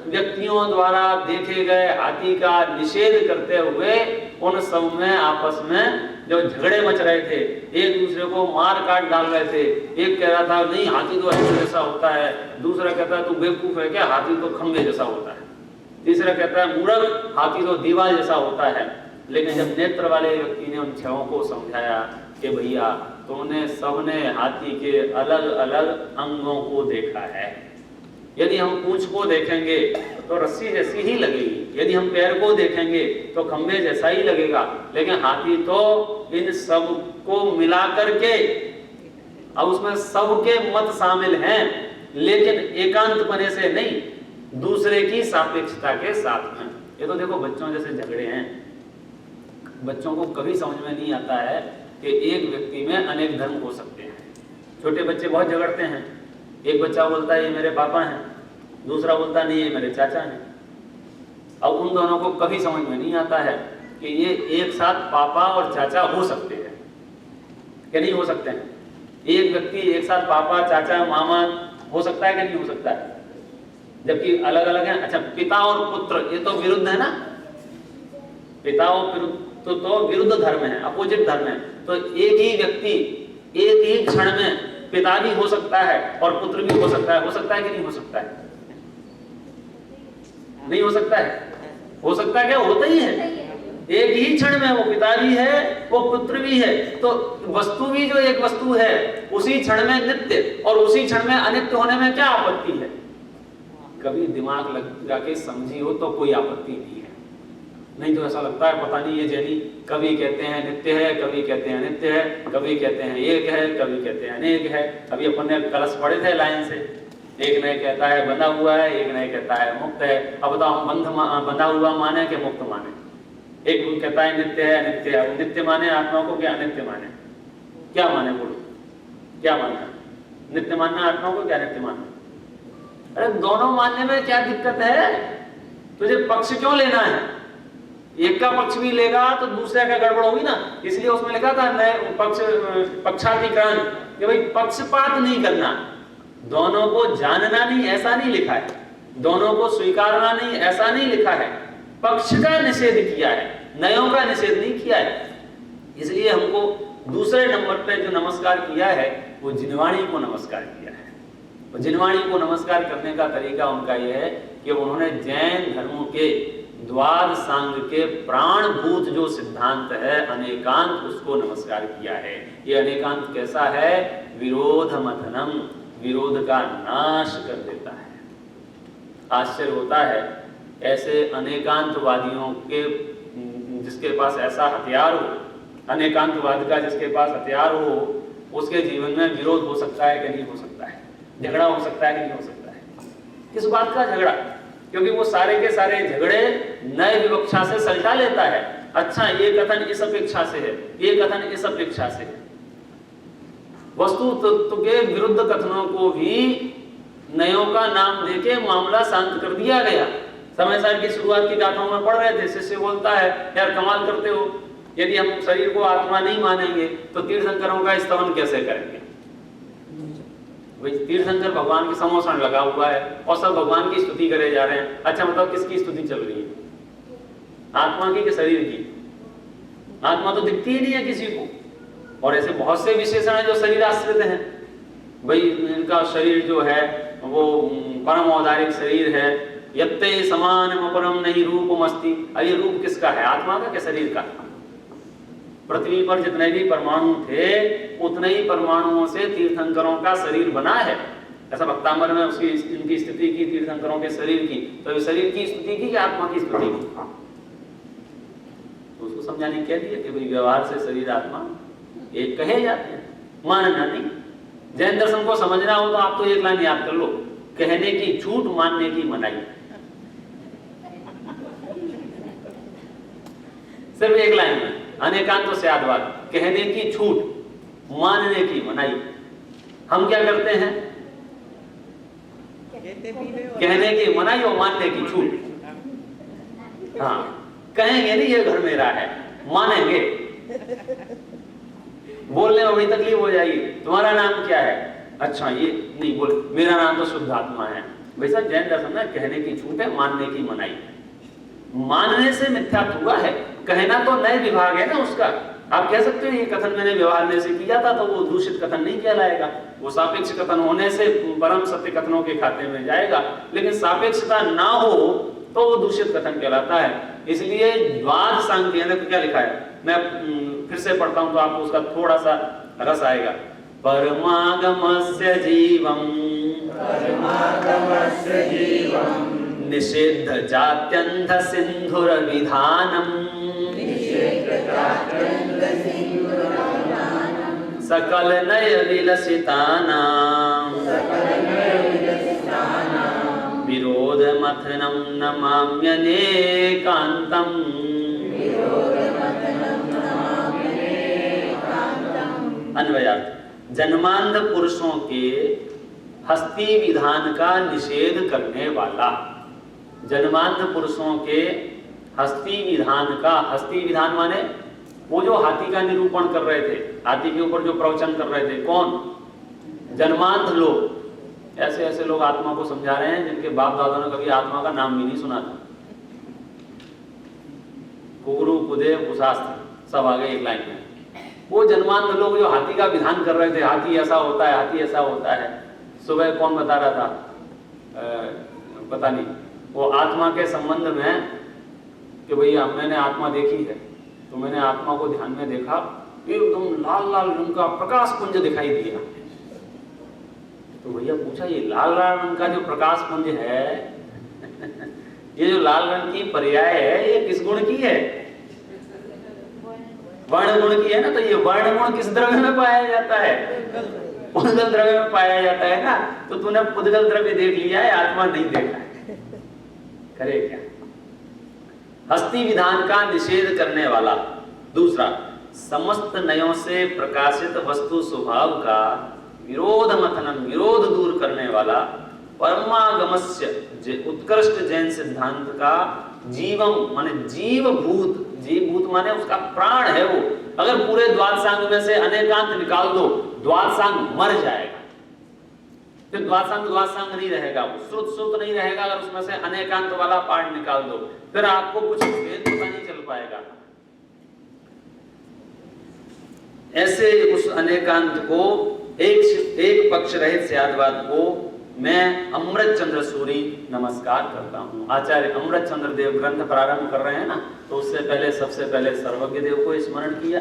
व्यक्तियों द्वारा देखे गए हाथी का निषेध करते हुए उन सब में आपस में जो झगड़े मच रहे थे, एक दूसरे को मार काट डाल रहे थे। एक कह रहा था नहीं हाथी तो ऐसे जैसा होता है, दूसरा कहता है तू बेवकूफ है क्या, हाथी तो खंबे जैसा होता है, तीसरा कहता है मूर्ख, हाथी तो दीवार जैसा होता है। लेकिन जब नेत्र वाले व्यक्ति ने उन छहों को समझाया कि भैया तुमने सबने हाथी के अलग अलग अंगों को देखा है, यदि हम पूंछ को देखेंगे तो रस्सी जैसी ही लगेगी, यदि हम पैर को देखेंगे तो खंबे जैसा ही लगेगा, लेकिन हाथी तो इन सब को मिला करके, अब उसमें सबके मत शामिल हैं लेकिन एकांत बने से नहीं, दूसरे की सापेक्षता के साथ में। ये तो देखो बच्चों जैसे झगड़े हैं, बच्चों को कभी समझ में नहीं आता है कि एक व्यक्ति में अनेक धर्म हो सकते हैं। छोटे बच्चे बहुत झगड़ते हैं, एक बच्चा बोलता है ये मेरे पापा हैं, दूसरा बोलता नहीं ये मेरे चाचा हैं। अब उन दोनों को कभी समझ में नहीं आता है कि ये एक साथ पापा और चाचा हो सकते हैं कि नहीं हो सकते हैं। एक व्यक्ति एक साथ पापा चाचा मामा हो सकता है कि नहीं हो सकता है, जबकि अलग अलग हैं। अच्छा, पिता और पुत्र ये तो विरुद्ध है ना, पिता और पुत्र तो विरुद्ध धर्म है, अपोजिट धर्म है। तो एक ही व्यक्ति एक ही क्षण में पिता भी हो सकता है और पुत्र भी हो सकता है कि नहीं हो सकता है? नहीं हो सकता है? हो सकता है क्या? होता ही है। एक ही क्षण में वो पिता भी है वो पुत्र भी है। तो वस्तु भी जो एक वस्तु है उसी क्षण में नित्य और उसी क्षण में अनित्य होने में क्या आपत्ति है? कभी दिमाग लगा के समझी हो तो कोई आपत्ति नहीं है। नहीं तो ऐसा लगता है पता नहीं ये जैनी कभी कहते हैं नित्य है, कभी कहते हैं अनित्य है, कभी कहते हैं एक है, कभी कहते हैं अनेक है। अभी अपन ने कलश पढ़े थे लाइन से, एक नहीं कहता है बंधा हुआ है, एक नहीं कहता है मुक्त है। अब बताओ बंधा हुआ माने कि मुक्त माने? एक कहता है नित्य है अनित्य है, नित्य माने आत्मा को क्या अनित्य माने? क्या माने? बोलो क्या मानना? नित्य मानना आत्मा को क्या नित्य मानना? अरे दोनों मानने में क्या दिक्कत है? तुझे पक्ष क्यों लेना है? एक का पक्ष भी लेगा तो दूसरे का गड़बड़ होगी ना। इसलिए उसमें लिखा था पक्षाधिकरण कि भाई पक्षपात नहीं करना, दोनों को जानना नहीं ऐसा नहीं लिखा है, दोनों को स्वीकारना नहीं ऐसा नहीं लिखा है, पक्ष का निषेध किया है, नयों का निषेध नहीं किया है। इसलिए हमको दूसरे नंबर पे जो नमस्कार किया है वो जिनवाणी को नमस्कार किया है। और जिनवाणी को नमस्कार करने का तरीका उनका यह है कि उन्होंने जैन धर्मों के द्वाद सांग के प्राणभूत जो सिद्धांत है अनेकांत, उसको नमस्कार किया है। ये अनेकांत कैसा है? विरोध मथनम, विरोध का नाश कर देता है। आश्चर्य होता है ऐसे अनेकांतवादियों के जिसके पास ऐसा हथियार हो, अनेकांतवाद का जिसके पास हथियार हो, उसके जीवन में विरोध हो सकता है कि नहीं हो सकता है? झगड़ा हो सकता है कि नहीं हो सकता है? किस बात का झगड़ा? क्योंकि वो सारे के सारे झगड़े नए विवक्षा से सलटा लेता है। अच्छा ये कथन इस अपेक्षा से है, ये कथन इस अपेक्षा से है। वस्तु तत्व के विरुद्ध कथनों को भी नयों का नाम देके मामला शांत कर दिया गया। समय सार की शुरुआत की गाथाओं में पढ़ रहे थे, शिष्य बोलता है यार कमाल करते हो, यदि हम शरीर को आत्मा नहीं मानेंगे तो तीर्थंकरों का स्तवन कैसे करेंगे? तीर्थंकर भगवान के समोषण लगा हुआ है और सब भगवान की स्तुति करे जा रहे हैं। अच्छा मतलब किसकी स्तुति चल रही है? आत्मा की कि शरीर की? आत्मा तो दिखती ही नहीं है किसी को। और ऐसे बहुत से विशेषण हैं जो शरीर आश्रित हैं। भाई इनका शरीर जो है वो परम औदारिक शरीर है, यत्ते समान अपरम नहीं रूपमस्ति। अब ये रूप किसका है? आत्मा का कि शरीर का? पृथ्वी पर जितने भी परमाणु थे उतने ही परमाणुओं से तीर्थंकरों का शरीर बना है। ऐसा भक्तांबर में उसकी इनकी स्तुति की तीर्थंकरों के शरीर की, तो शरीर की स्तुति की कि आत्मा की स्तुति की? तो उसको समझाने कह दिया कि भाई व्यवहार से शरीर आत्मा एक कहे जाते हैं, मानना नहीं। जैन दर्शन को समझना हो तो आप तो एक लाइन याद कर लो, कहने की छूट मानने की मनाही। सिर्फ एक लाइन में अनेकांत से आदवाद, कहने की छूट मानने की मनाही। हम क्या करते हैं? कहने की मनाही और मानने की छूट। हाँ, कहेंगे नहीं ये घर मेरा है, मानेंगे। बोलने में बड़ी तकलीफ हो जाएगी, तुम्हारा नाम क्या है? अच्छा ये नहीं बोल, मेरा नाम तो शुद्धात्मा है। वैसा जैन दर्शन में कहने की छूट है, मानने की मनाही। मानने से मिथ्यात्व हुआ है, कहना तो नए विभाग है ना उसका। आप कह सकते हो ये कथन मैंने व्यवहार में से किया था, तो वो दूषित कथन नहीं कहलाएगा, वो सापेक्ष कथन होने से परम सत्य कथनों के खाते में जाएगा। लेकिन सापेक्षता ना हो तो वो दूषित कथन कहलाता है। इसलिए द्वाद सांख्य ने क्या लिखा है, मैं फिर से पढ़ता हूं तो आपको उसका थोड़ा सा रस आएगा। परमागमस्य जीवम निषिद्ध जात्यंध सिंधुर विधानम सकल नय विलसितानां विरोध मथनं नमाम्यनेकान्तं। अन्वयार्थ, जन्मांध पुरुषों के हस्ती विधान का निषेध करने वाला। जन्मांध पुरुषों के हस्ती विधान का, हस्ती विधान माने वो जो हाथी का निरूपण कर रहे थे, हाथी के ऊपर जो प्रवचन कर रहे थे, कौन? जन्मांध लोग। ऐसे ऐसे लोग आत्मा को समझा रहे हैं जिनके बाप दादा ने कभी आत्मा का नाम भी नहीं सुना था। कुरु कुदेव कुशास्त्र सब आ गए एक लाइन में। वो जन्मांध लोग जो हाथी का विधान कर रहे थे, हाथी ऐसा होता है, हाथी ऐसा होता है। सुबह कौन बता रहा था, पता नहीं, वो आत्मा के संबंध में कि भैया मैंने आत्मा देखी है, तो मैंने आत्मा को ध्यान में देखा, एकदम लाल लाल रंग का प्रकाश पुंज दिखाई दिया। तो भैया पूछा, ये लाल लाल रंग का जो प्रकाश पुंज है ये जो लाल रंग की पर्याय है, ये किस गुण की है? वर्ण गुण की है ना। तो ये वर्ण गुण किस द्रव्य में पाया जाता है? पुद्गल द्रव्य में पाया जाता है ना। तो तूने पुद्गल द्रव्य देख लिया है, आत्मा नहीं देखा है, करे क्या? हस्ती विधान का निषेध करने वाला। दूसरा, समस्त नयों से प्रकाशित वस्तु स्वभाव का विरोध मथनम, विरोध दूर करने वाला। परमागमस्य, उत्कृष्ट जैन सिद्धांत का जीवम माने जीवभूत, जीवभूत माने उसका प्राण है वो। अगर पूरे द्वादशांग में से अनेकांत निकाल दो, द्वादशांग मर जाएगा। फिर द्वादशांग नहीं रहेगा, श्रुत नहीं रहेगा। अगर उसमें से अनेकांत वाला पार्ट निकाल दो, फिर आपको कुछ भेद पता नहीं चल पाएगा। ऐसे उस अनेकांत को, एक पक्ष रहित स्याद्वाद को मैं अमृत चंद्र सूरी नमस्कार करता हूँ। आचार्य अमृत चंद्र देव ग्रंथ प्रारंभ कर रहे हैं ना, तो उससे पहले सबसे पहले सर्वज्ञ देव को स्मरण किया,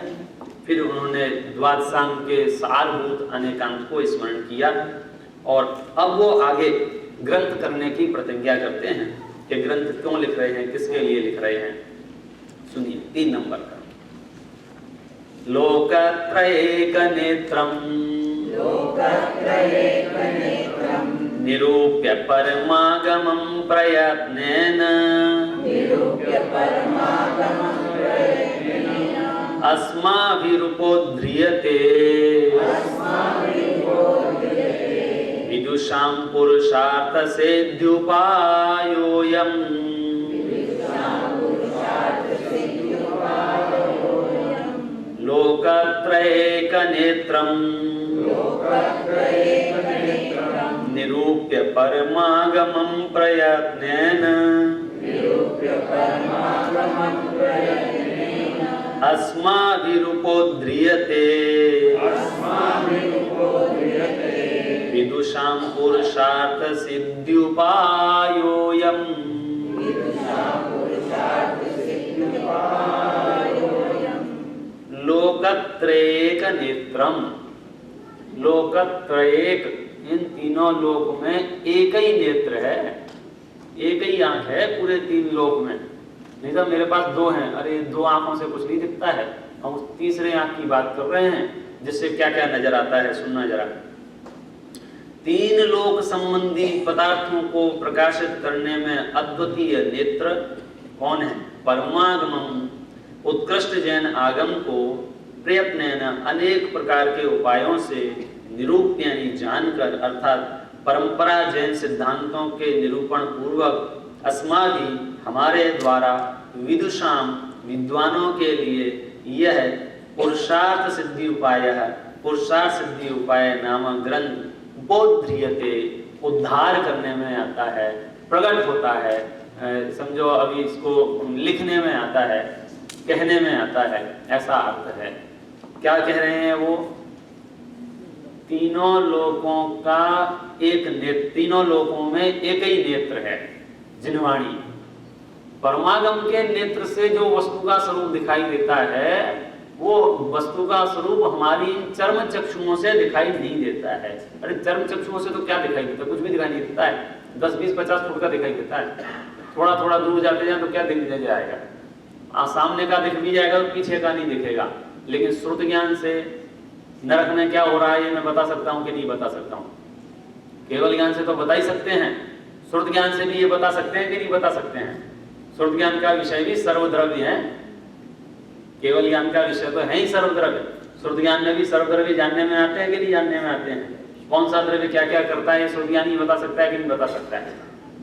फिर उन्होंने द्वादशांग के सारभूत अनेकांत को स्मरण किया, और अब वो आगे ग्रंथ करने की प्रतिज्ञा करते हैं कि ग्रंथ क्यों लिख रहे हैं, किसके लिए लिख रहे हैं। सुनिए 3 नंबर का। लोकत्रयेक नेत्रम निरूप्य परमागमं प्रयत्नेन अस्माभिरुपोद्ध्रियते विदुषां पुरुषार्थ सिद्ध्युपायोऽयम्। लोकत्रयेक नेत्रं निरूप्य परमागमं प्रयत्नेन अस्माभिरुपोद्ध्रियते विदुषां पुरुषार्थ सिद्ध्युपायोऽयम्। लोकत्रयेक नेत्रम, लोकत्रयेक, इन तीनों लोक में एक ही नेत्र है, एक ही आंख है पूरे 3 लोक में। नहीं तो मेरे पास 2 हैं, अरे 2 आंखों से कुछ नहीं दिखता है। हम उस तीसरे आंख की बात कर रहे हैं जिससे क्या क्या नजर आता है, सुनना जरा। 3 लोक संबंधी पदार्थों को प्रकाशित करने में अद्वितीय नेत्र कौन है? परमागमम, उत्कृष्ट जैन आगम को प्रयत्नेन अनेक प्रकार के उपायों से निरूप्य यानी जानकर अर्थात परंपरा जैन सिद्धांतों के निरूपण पूर्वक अस्माभि हमारे द्वारा विदुषाम विद्वानों के लिए यह पुरुषार्थ सिद्धि उपाय नामक ग्रंथ बोध्रियते उद्धार करने में आता है, प्रकट होता है, समझो अभी इसको लिखने में आता है, कहने में आता है, ऐसा अर्थ है। क्या कह रहे हैं वो? तीनों लोकों का एक नेत्र, तीनों लोकों में एक ही नेत्र है जिनवाणी। परमागम के नेत्र से जो वस्तु का स्वरूप दिखाई देता है वो वस्तु का स्वरूप हमारी चर्म चक्षुओं से दिखाई नहीं देता है। अरे चर्म चक्षुओं से तो क्या दिखाई देता है? कुछ भी दिखाई नहीं देता है। 10, 20, 50 फुट का दिखाई देता है। थोड़ा थोड़ा दूर जाते जाए तो क्या दिखने जाएगा? सामने का दिख भी जाएगा, पीछे का नहीं दिखेगा। लेकिन श्रुत ज्ञान से नरक में क्या हो रहा है ये मैं बता सकता हूँ कि नहीं बता सकता हूँ? केवल ज्ञान से तो बता ही सकते हैं, श्रुत ज्ञान से भी ये बता सकते हैं कि नहीं बता सकते हैं? श्रुत ज्ञान का विषय भी सर्वद्रव्य है, केवल ज्ञान का विषय तो है ही सर्वद्रव्य। श्रुत ज्ञान में भी सर्वद्रव्य जानने में आते हैं कि नहीं जानने में आते हैं? कौन सा द्रव्य क्या क्या करता है ये श्रुत ज्ञान ही बता सकता है कि नहीं बता सकता है?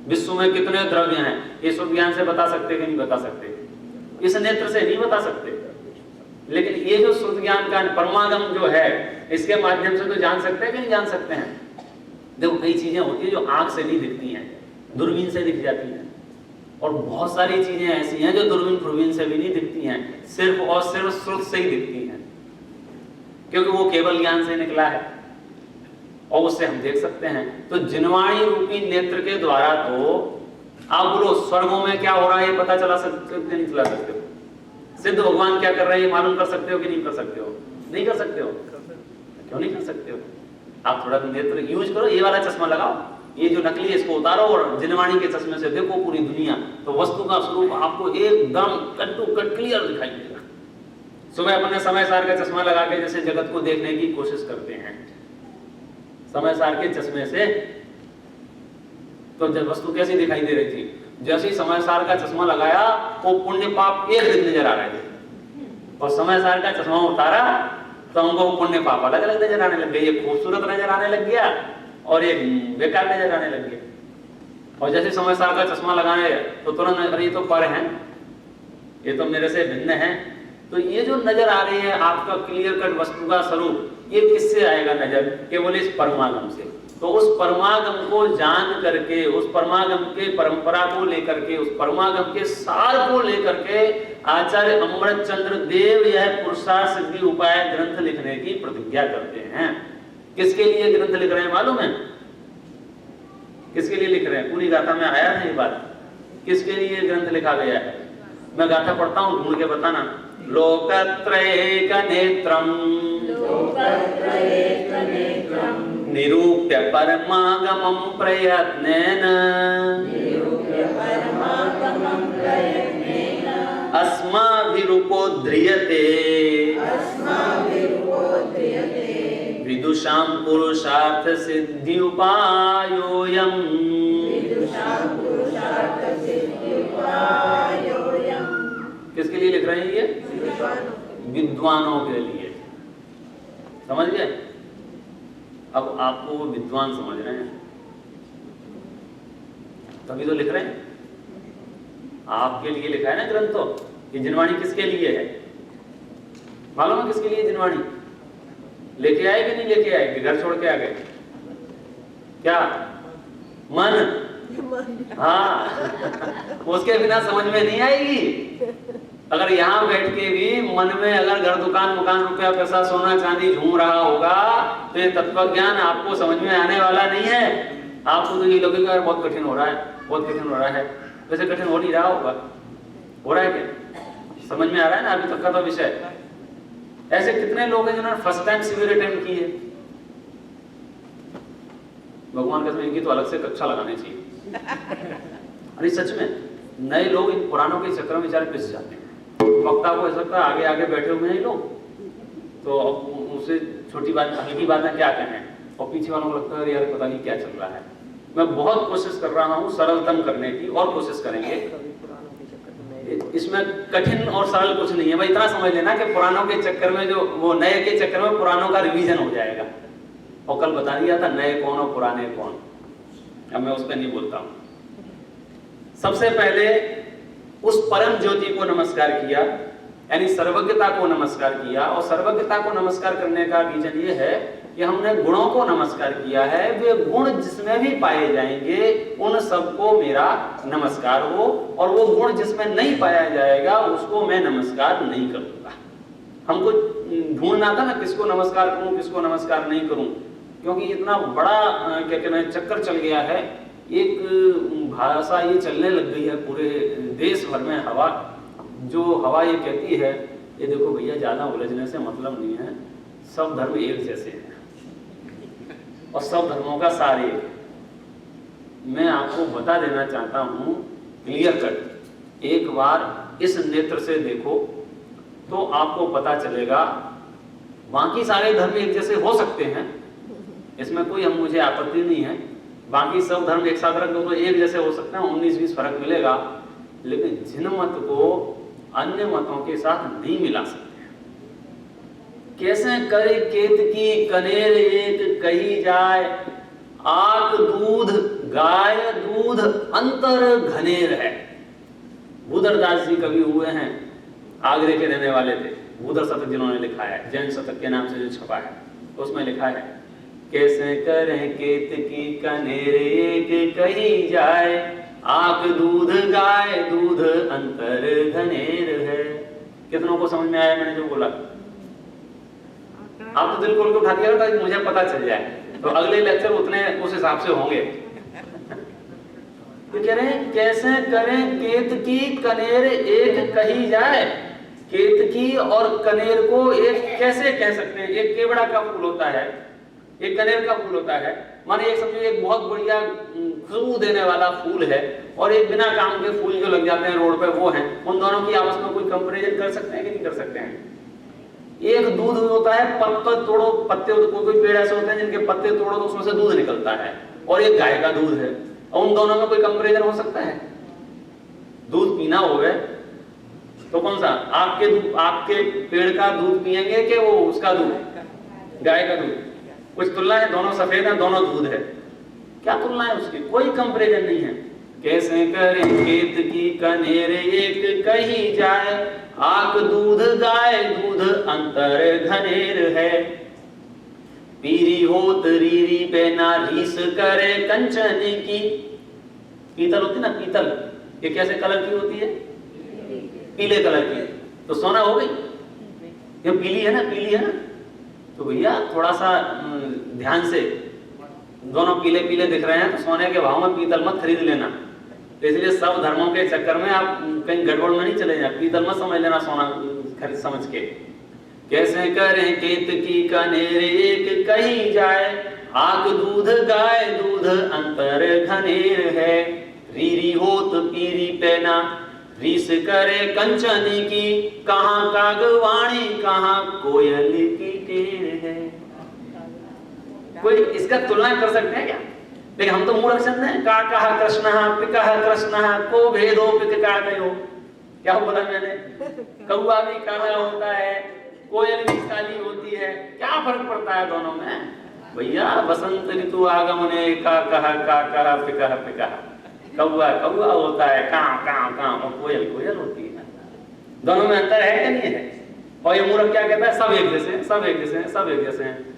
विश्व में कितने द्रव्य हैं ये श्रुत ज्ञान से बता सकते कि नहीं बता सकते? इस नेत्र से नहीं बता सकते। लेकिन ये जो श्रुत ज्ञान का परमागम जो है इसके माध्यम से तो जान सकते हैं कि नहीं जान सकते हैं? देखो कई चीजें होती है जो आंख से नहीं दिखती हैं, दूरबीन से दिख जाती हैं, और बहुत सारी चीजें ऐसी हैं जो दूरबीन दूरबीन से भी नहीं दिखती हैं, सिर्फ और सिर्फ श्रुत से ही दिखती हैं, क्योंकि वो केवल ज्ञान से निकला है और उससे हम देख सकते हैं। तो जिनवाणी रूपी नेत्र के द्वारा तो आप बोलो स्वर्गों में क्या हो रहा है ये पता चला सकते हो कि नहीं चला सकते हो? सिद्ध भगवान क्या कर रहे हैं ये मालूम कर सकते हो कि नहीं कर सकते हो? नहीं कर सकते हो। क्यों नहीं कर सकते हो? आप थोड़ा नेत्र यूज करो, ये वाला चश्मा लगाओ, ये जो नकली है इसको उतारो और जिनवाणी के चश्मे से देखो पूरी दुनिया, तो वस्तु का स्वरूप आपको एकदम कट टू कट क्लियर दिखाई देगा। सुबह अपने समय सार का चश्मा लगा के जैसे जगत को देखने की कोशिश करते हैं समय सार के चश्मे से, तो जब वस्तु कैसी दिखाई दे रही थी? जैसे ही समय सार का चश्मा लगाया वो पुण्य पाप एक दिन नजर आ रहे थे, और समय सार का चश्मा उतारा तो हमको पुण्य पाप अलग अलग नजर आने लग गए। ये खूबसूरत नजर आने लग गया और ये बेकार नजर आने लग गया। और जैसे समय सार का चश्मा लगाने तो तुरंत अरे ये तो पर है, ये तो मेरे से भिन्न है। तो ये जो नजर आ रही है आपका क्लियर कट वस्तु का स्वरूप, ये किससे आएगा नजर? केवल इस परमागम से। तो उस परमागम को जान करके, उस परमागम के परंपरा को लेकर के, उस परमागम के सार को लेकर के आचार्य अमृत चंद्र देव यह पुरुषार्थ सिद्धि उपाय ग्रंथ लिखने की प्रतिज्ञा करते हैं। किसके लिए ग्रंथ लिख रहे हैं मालूम है? किसके लिए लिख रहे हैं? पूरी गाथा में आया है ये बात, किसके लिए ग्रंथ लिखा गया है? मैं गाथा पढ़ता हूँ, ढूंढ के बताना। लोकत्रयेक नेत्रम निरूप्य परमागमं प्रयत्नेन अस्माभिरुपोद्रियते विदुषां पुरुषार्थ सिद्धि उपायोऽयम्। किसके लिए लिख रहे हैं ये? विद्वानों के लिए। समझ गए? अब आपको वो विद्वान समझ रहे हैं तभी तो लिख रहे हैं। आपके लिए लिखा है ना ग्रंथ। तो ये जिनवाणी किसके लिए है मालूम है? किसके लिए जिनवाणी? लेके आए कि नहीं लेके आए कि घर छोड़ के आ गए? क्या मन? हाँ उसके बिना समझ में नहीं आएगी। अगर यहाँ बैठ के भी मन में अगर घर दुकान मकान रुपया पैसा सोना चांदी झूम रहा होगा तो ये तत्व ज्ञान आपको समझ में आने वाला नहीं है। आपको तो ये लगेगा बहुत कठिन हो रहा है, बहुत कठिन हो रहा है। वैसे कठिन हो नहीं रहा होगा, हो रहा है क्या? समझ में आ रहा है ना अभी तक का तो विषय। ऐसे कितने लोग हैं जिन्होंने फर्स्ट टाइम सिविल अटेम्प्ट की है? भगवान का इनकी तो अलग से कक्षा लगानी चाहिए। अरे सच में नए लोग इन पुरानों के चक्कर में बेचारे पिस जाते हैं। वक्ता को ऐसा लगता है आगे आगे बैठे हुए हैं लोग, तो उससे छोटी बात हल्की बात है क्या कहें, और पीछे वालों को लगता है यार पता नहीं क्या चल रहा है। मैं बहुत कोशिश कर रहा हूँ सरलतम करने की और कोशिश करेंगे। इसमें कठिन और सरल कुछ नहीं है। भाई इतना समझ लेना कि पुरानों के चक्कर में जो वो नए के चक्कर में पुरानों का रिवीजन हो जाएगा। और कल बता दिया था नए कौन और पुराने कौन, अब मैं उस पर नहीं बोलता हूं। सबसे पहले उस परम ज्योति को नमस्कार किया, यानी सर्वज्ञता को नमस्कार किया। और सर्वज्ञता को नमस्कार करने का रीजन ये है कि हमने गुणों को नमस्कार किया है। वे गुण जिसमें भी पाए जाएंगे उन सबको मेरा नमस्कार हो, और वो गुण जिसमें नहीं पाया जाएगा उसको मैं नमस्कार नहीं करूंगा। हमको ढूंढना था ना किसको नमस्कार करूं किसको नमस्कार नहीं करूं, क्योंकि इतना बड़ा क्या कहना है चक्कर चल गया है। एक भाषा ये चलने लग गई है पूरे देश भर में, हवा जो हवा ये कहती है, ये देखो भैया ज्यादा उलझने से मतलब नहीं है, सब धर्म एक जैसे हैं और सब धर्मों का सार एक है। मैं आपको बता देना चाहता हूं क्लियर कट, एक बार इस नेत्र से देखो तो आपको पता चलेगा। बाकी सारे धर्म एक जैसे हो सकते हैं, इसमें कोई मुझे आपत्ति नहीं है। बाकी सब धर्म एक साथ रख दो तो एक जैसे हो सकते हैं, 19-20 फर्क मिलेगा, लेकिन जिन मत को अन्य मतों के साथ नहीं मिला सकते। कैसे करे केत की कनेर एक कही जाए, आक दूध गाय दूध अंतर घनेर है। भूधरदास जी कवि हुए हैं, आगरे के रहने वाले थे। भूधर शतक जिन्होंने लिखा है, जैन शतक के नाम से जो छपा है, उसमें लिखा है कैसे करें केत की कनेर एक कही जाए, आक दूध गाय दूध अंतर घनेर है। कितनों को समझ में आया मैंने जो बोला? आप तो दिल खोल के उठा दिया था, मुझे पता चल जाए, तो अगले लेक्चर उतने उस हिसाब से होंगे। तो कह रहे हैं कैसे करें केत की कनेर एक कही जाए। केतकी और कनेर को एक कैसे कह सकते हैं? एक केवड़ा का फूल होता है, एक कनेर का फूल होता है। माने एक समझो एक बहुत बढ़िया खुशबू देने वाला फूल है और एक बिना काम के फूल जो लग जाते हैं रोड पे वो हैं। उन दोनों की आपस में कोई कंपैरिजन कर सकते हैं कि नहीं कर सकते हैं? एक दूध होता है, पत्ते तोड़ो, पत्ते कोई पेड़ ऐसे होते हैं जिनके पत्ते तोड़ो तो उसमें से दूध निकलता है, और एक गाय का दूध है। और उन दोनों में कोई कंपैरिजन हो सकता है? दूध पीना हो गए तो कौन सा? आपके पेड़ का दूध पिएंगे कि वो उसका दूध, गाय का दूध? कुछ तुलना है? दोनों सफेद है, दोनों दूध है, क्या तुलना है उसकी? कोई कंपैरिजन नहीं है। कैसे करें केत की कनेर एक कही जाए, आक दूध गाय दूध अंतर घनेर है। पीरी होत रीरी पे ना रीस करे कंचन की। पीतल होती ना, पीतल, ये कैसे कलर की होती है? पीले कलर की। तो सोना हो गई, ये पीली है ना, पीली है ना। तो भैया थोड़ा सा ध्यान से, दोनों पीले पीले दिख रहे हैं तो सोने के भाव में पीतल मत खरीद लेना। तो इसलिए सब धर्मों के चक्कर में आप कहीं गड़बड़ में नहीं चले जाए, पीतल मत समझ लेना सोना खरीद समझ के। कैसे करें केत की कनेर एक कही जाए, आक दूध गाय दूध अंतर घनेर है। रीरी होत पीरी पेना रीस करे कंचन की, कहाँ कागवाणी कहाँ कोयल की टेर है। कोई इसका तुलना कर सकते हैं क्या? लेकिन हम तो मूर्ख चंद हैं। का कहा कृष्ण पिकह कृष्ण को भेदो पिक का कहो। क्या बोला मैंने? कौवा भी काला होता है, कोयल भी काली होती है, क्या फर्क पड़ता है दोनों में? भैया बसंत ऋतु आगमने का कहा पिकह पिकह। कौवा कौवा होता है, कां कां कां, और कोयल कोयल होती है। दोनों में अंतर है क्या? नहीं है। और ये मूर्ख क्या कहता है? सब एक जैसे हैं, सब एक जैसे हैं, सब एक जैसे हैं।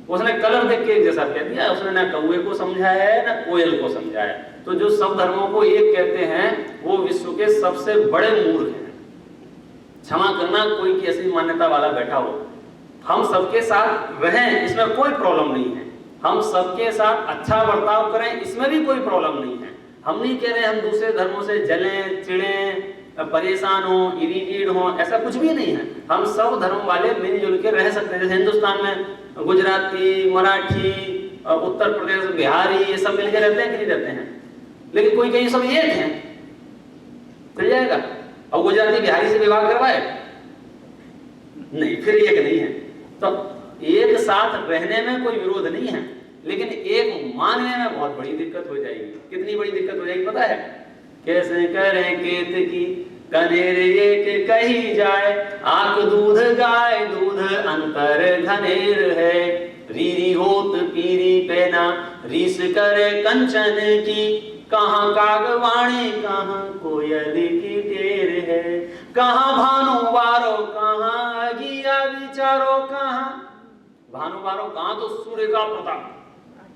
उसने कलर देख के एक जैसा कह दिया, उसने ना कौवे को समझाया है ना कोयल को समझाया। तो जो सब धर्मों को एक कहते हैं वो विश्व के सबसे बड़े मूर्ख हैं। क्षमा करना कोई की ऐसी मान्यता वाला बैठा हो। हम सबके साथ रहें, इसमें कोई प्रॉब्लम नहीं है। हम सबके साथ अच्छा बर्ताव करें, इसमें भी कोई प्रॉब्लम नहीं है। हम नहीं कह रहे हम दूसरे धर्मों से जलें, चिढ़ें, परेशान हो, इरिटेट हो, ऐसा कुछ भी नहीं है। हम सब धर्म वाले मिलजुल के रह सकते हैं। जैसे हिंदुस्तान में गुजराती, मराठी, उत्तर प्रदेश, बिहारी, ये सब मिलकर रहते हैं कि नहीं रहते हैं? लेकिन कोई कहीं सब एक हैं, चल जाएगा। और गुजराती बिहारी से विवाह करवाए नहीं, फिर एक नहीं है। तो एक साथ रहने में कोई विरोध नहीं है, लेकिन एक मानने में बहुत बड़ी दिक्कत हो जाएगी। कितनी बड़ी दिक्कत हो जाएगी पता है? कैसे करें केत की कनेर एक कही जाए, आक दूध गाय दूध अंतर घनेर है। रीरी होत पीरी पेना रीस करे कंचन की, कहाँ कागवाणी कहाँ कोयल की टेर है। कहाँ भानु वारो कहाँ अगिया विचारो, कहाँ भानु वारो कहाँ तो सूर्य का प्रताप,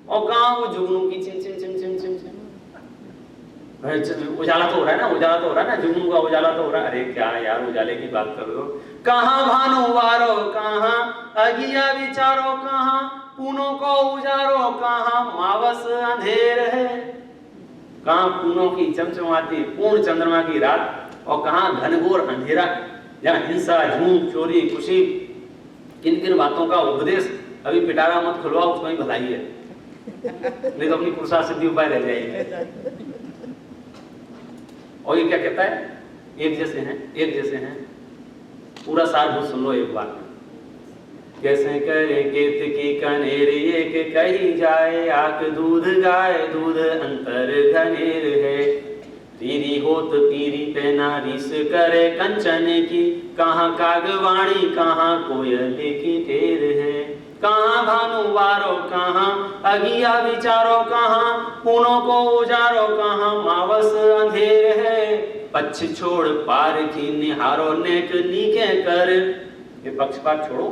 और कहाँ वो जुगनू की चिम चिम चिम चिम चिम चिम। उजाला तो हो रहा है ना, उजाला तो हो रहा है ना, जुगनू का उजाला तो हो रहा है। अरे क्या यार उजाले की बात कर रहे हो। कहाँ भानु वारो कहाँ अगिया विचारो, कहाँ पूनों को उजारो कहाँ मावस अंधेर है। कहाँ पूनों की चमचमाती पूर्ण चंद्रमा की रात, और कहाँ घनघोर अंधेरा, जहाँ हिंसा झूठ चोरी खुशी किन किन बातों का उपदेश। अभी पिटारा मत खुलवाओ, उसमें ही भलाई है, नहीं तो अपनी पुरुषार्थ सिद्धि उपाय रह जाएगी। और ये क्या कहता है, एक जैसे हैं, एक जैसे हैं। पूरा सार सुन लो एक बार। कैसे करे केत की कनेर एक कही जाए, आक दूध गाय दूध अंतर घनेर है। रीरी होत पीरी पेना रीस करे कंचन की, कहाँ कागवाणी कहाँ कोयल की टेर है। कहाँ भानु वारो कहाँ अगिया विचारो, कहाँ पूनों को उजारो कहाँ मावस अंधेर है। पक्ष छोड़ पार की निहारो नेक नीके कर, ये पक्षपात छोड़ो,